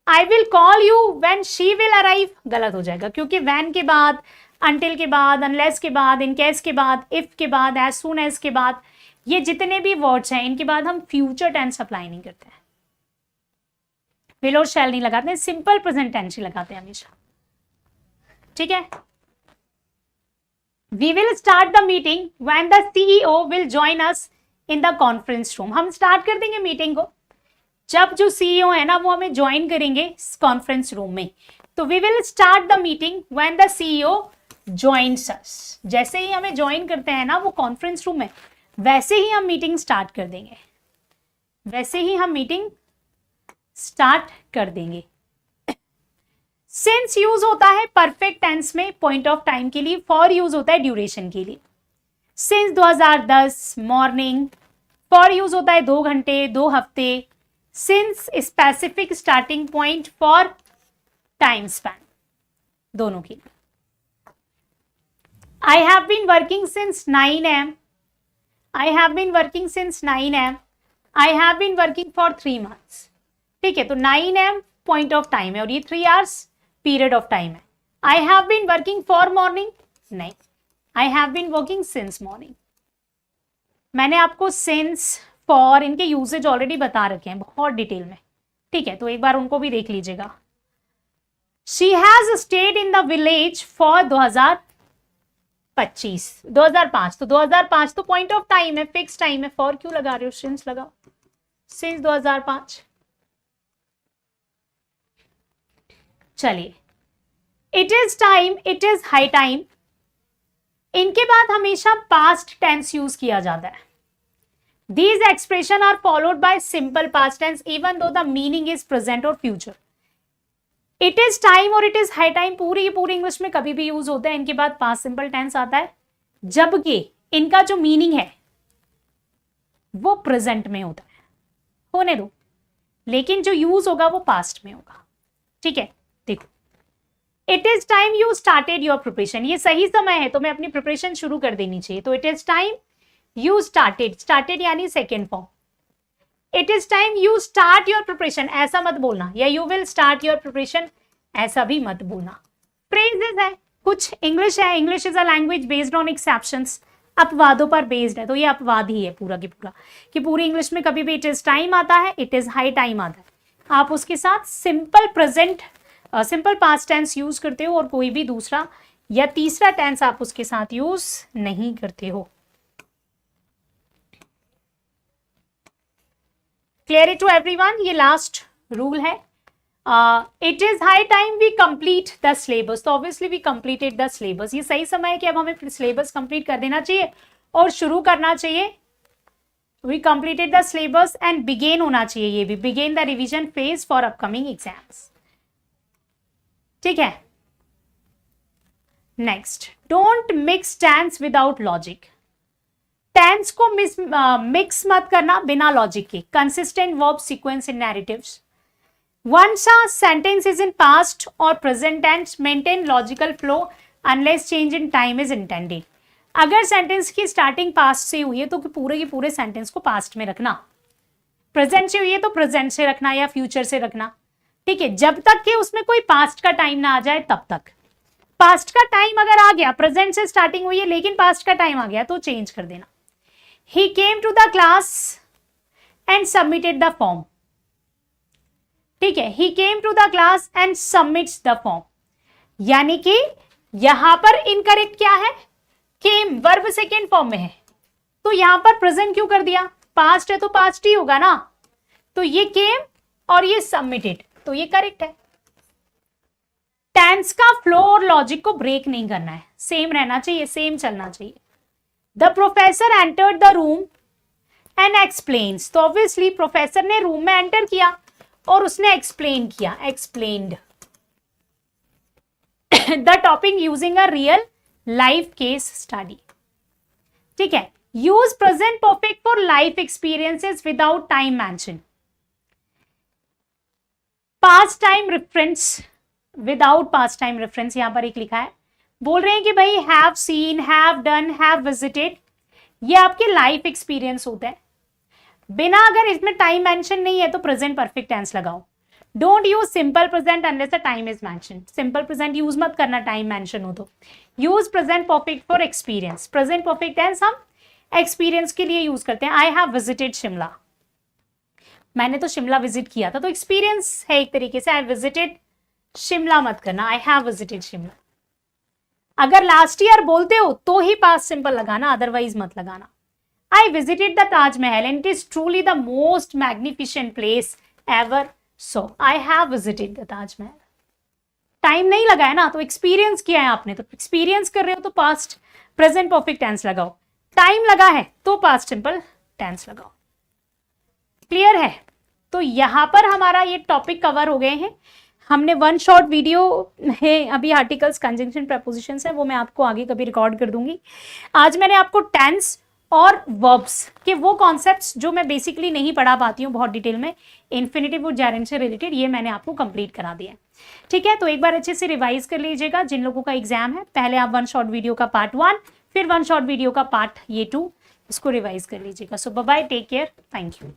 I will call you when she will arrive गलत हो जाएगा, क्योंकि व्हेन के बाद, अनटिल के बाद, अनलेस के बाद, इन केस के बाद, इफ के बाद, एज सून एज के बाद, ये जितने भी वर्ड्स हैं इनके बाद हम फ्यूचर टेंस अप्लाई नहीं करते हैं. विल और शैल नहीं लगाते हैं, सिंपल प्रेजेंट टेंस ही लगाते हैं हमेशा. ठीक है. We will start the meeting when the CEO will join us in the conference room. हम स्टार्ट कर देंगे मीटिंग को जब जो सीईओ है ना वो हमें ज्वाइन करेंगे कॉन्फ्रेंस रूम में. तो we will start the meeting when the CEO joins us. जैसे ही हमें ज्वाइन करते हैं ना वो कॉन्फ्रेंस रूम में, वैसे ही हम मीटिंग स्टार्ट कर देंगे. वैसे ही हम मीटिंग स्टार्ट कर देंगे. सिंस यूज होता है परफेक्ट टेंस में पॉइंट ऑफ टाइम के लिए, फॉर यूज होता है ड्यूरेशन के लिए. सिंस 2010 मॉर्निंग, फॉर यूज होता है 2 घंटे, 2 हफ्ते. Since specific starting point for time span, दोनों के लिए. I have been working since 9 am. I have been working since 9 am. I have been working for 3 months. ठीक है, तो 9 am पॉइंट ऑफ टाइम है और ये 3 hours पीरियड ऑफ टाइम है. I have been working for morning, नहीं, I have been working since morning. मैंने आपको since, for इनके यूजेज ऑलरेडी बता रखे हैं बहुत डिटेल में. ठीक है, तो एक बार उनको भी देख लीजिएगा. She has stayed in the village for 2005. तो 2005 तो पॉइंट ऑफ टाइम है, फिक्स टाइम है. फॉर क्यों लगा रहे हो, सिंस लगाओ. सिंस 2005. चलिए, it is time, it is high time. इनके बाद हमेशा पास्ट टेंस यूज किया जाता है. These expression are followed by simple past tense even though the meaning is present और फ्यूचर. इट इज टाइम और इट इज हाई टाइम पूरी English में कभी भी यूज होता है. इनके बाद पास्ट सिंपल टेंस आता है, जबकि इनका जो मीनिंग है वो प्रेजेंट में होता है. होने दो, लेकिन जो यूज होगा वो पास्ट में होगा. ठीक है, देखो, it is time you started your preparation. ये सही समय है, तो मैं अपनी प्रिपरेशन शुरू कर देनी चाहिए. तो it is time you started, started यानी second form. It is time you start your preparation, ऐसा मत बोलना, या you will start your preparation, ऐसा भी मत बोलना. फ्रेजेस है, कुछ इंग्लिश है. English is a language based on exceptions, अपवादों पर बेस्ड है. तो ये अपवाद ही है पूरा की पूरा, कि पूरी इंग्लिश में कभी भी इट इज टाइम आता है, इट इज हाई टाइम आता है. आप उसके साथ simple present, simple past tense use करते हो और कोई भी दूसरा या तीसरा टेंस आप उसके साथ यूज नहीं करते हो. Clear to everyone. ये लास्ट रूल है. It is high time we complete the syllabus. तो obviously we completed the syllabus. ये सही समय है कि अब हमें सिलेबस कंप्लीट कर देना चाहिए और शुरू करना चाहिए. We completed the syllabus and begin होना चाहिए, ये भी begin the revision phase for upcoming exams. ठीक है. Next, don't mix tense without logic. Tense को मिक्स मत करना बिना लॉजिक के. Consistent verb sequence in narratives. Once a sentence is in past or present tense, maintain logical flow unless change in time is intended. अगर sentence की starting past से हुई है तो पूरे के पूरे सेंटेंस को पास्ट में रखना. प्रेजेंट से हुई है तो प्रेजेंट से रखना या फ्यूचर से रखना. ठीक है, जब तक कि उसमें कोई पास्ट का टाइम ना आ जाए तब तक. पास्ट का टाइम अगर आ गया, प्रेजेंट से स्टार्टिंग हुई है लेकिन पास्ट का टाइम आ गया, तो चेंज कर देना. He came to the class and submitted the form. ठीक है, he came to the class and submits the form. यानी कि यहां पर इनकरेक्ट क्या है, came वर्ब सेकेंड फॉर्म में है, तो यहां पर प्रेजेंट क्यों कर दिया. पास्ट है तो पास्ट ही होगा ना. तो ये came और ये submitted, तो ये करेक्ट है. टेंस का फ्लो और लॉजिक को ब्रेक नहीं करना है, सेम रहना चाहिए, सेम चलना चाहिए. The professor entered the room and explains. तो ऑब्वियसली प्रोफेसर ने रूम में एंटर किया और उसने एक्सप्लेन किया, explained. The topic using a real life case study. ठीक है, use present perfect for life experiences without time mention. Past time reference without past time reference यहां पर एक लिखा है, बोल रहे हैं कि भाई have seen, have done, have visited, ये आपके लाइफ एक्सपीरियंस होता है। बिना अगर इसमें टाइम मेंशन नहीं है तो प्रेजेंट परफेक्ट टेंस लगाओ। Don't use simple present unless the time is mention. Simple present use मत करना टाइम मेंशन हो तो। Use present perfect for experience. Present perfect tense हम एक्सपीरियंस के लिए यूज करते हैं। आई हैव विजिटेड शिमला, मैंने तो शिमला विजिट किया था, तो एक्सपीरियंस है एक तरीके से। आई विजिटेड शिमला मत करना, आई हैव विजिटेड शिमला। अगर लास्ट ईयर बोलते हो तो ही पास्ट सिंपल लगाना, अदरवाइज मत लगाना। I visited the Taj Mahal and it is truly the most magnificent place ever so. I have visited the Taj Mahal. Time नहीं लगाया ना, तो एक्सपीरियंस किया है आपने, तो एक्सपीरियंस कर रहे हो तो पास्ट प्रेजेंट परफेक्ट टेंस लगाओ। टाइम लगा है तो पास्ट सिंपल टेंस लगाओ। क्लियर है? तो यहां पर हमारा ये टॉपिक कवर हो गए हैं। हमने वन शॉर्ट वीडियो है अभी, आर्टिकल्स, कंजंक्शन, प्रेपोजिशंस है, वो मैं आपको आगे कभी रिकॉर्ड कर दूंगी। आज मैंने आपको टेंस और वर्ब्स के वो कॉन्सेप्ट्स जो मैं बेसिकली नहीं पढ़ा पाती हूँ बहुत डिटेल में, इन्फिनिटिव और जेरेंड से रिलेटेड, ये मैंने आपको कंप्लीट करा दिया। ठीक है, तो एक बार अच्छे से रिवाइज कर लीजिएगा जिन लोगों का एग्जाम है। पहले आप वन शॉर्ट वीडियो का पार्ट 1, फिर वन शॉर्ट वीडियो का पार्ट 2, इसको रिवाइज कर लीजिएगा। So bye bye, take care, thank you.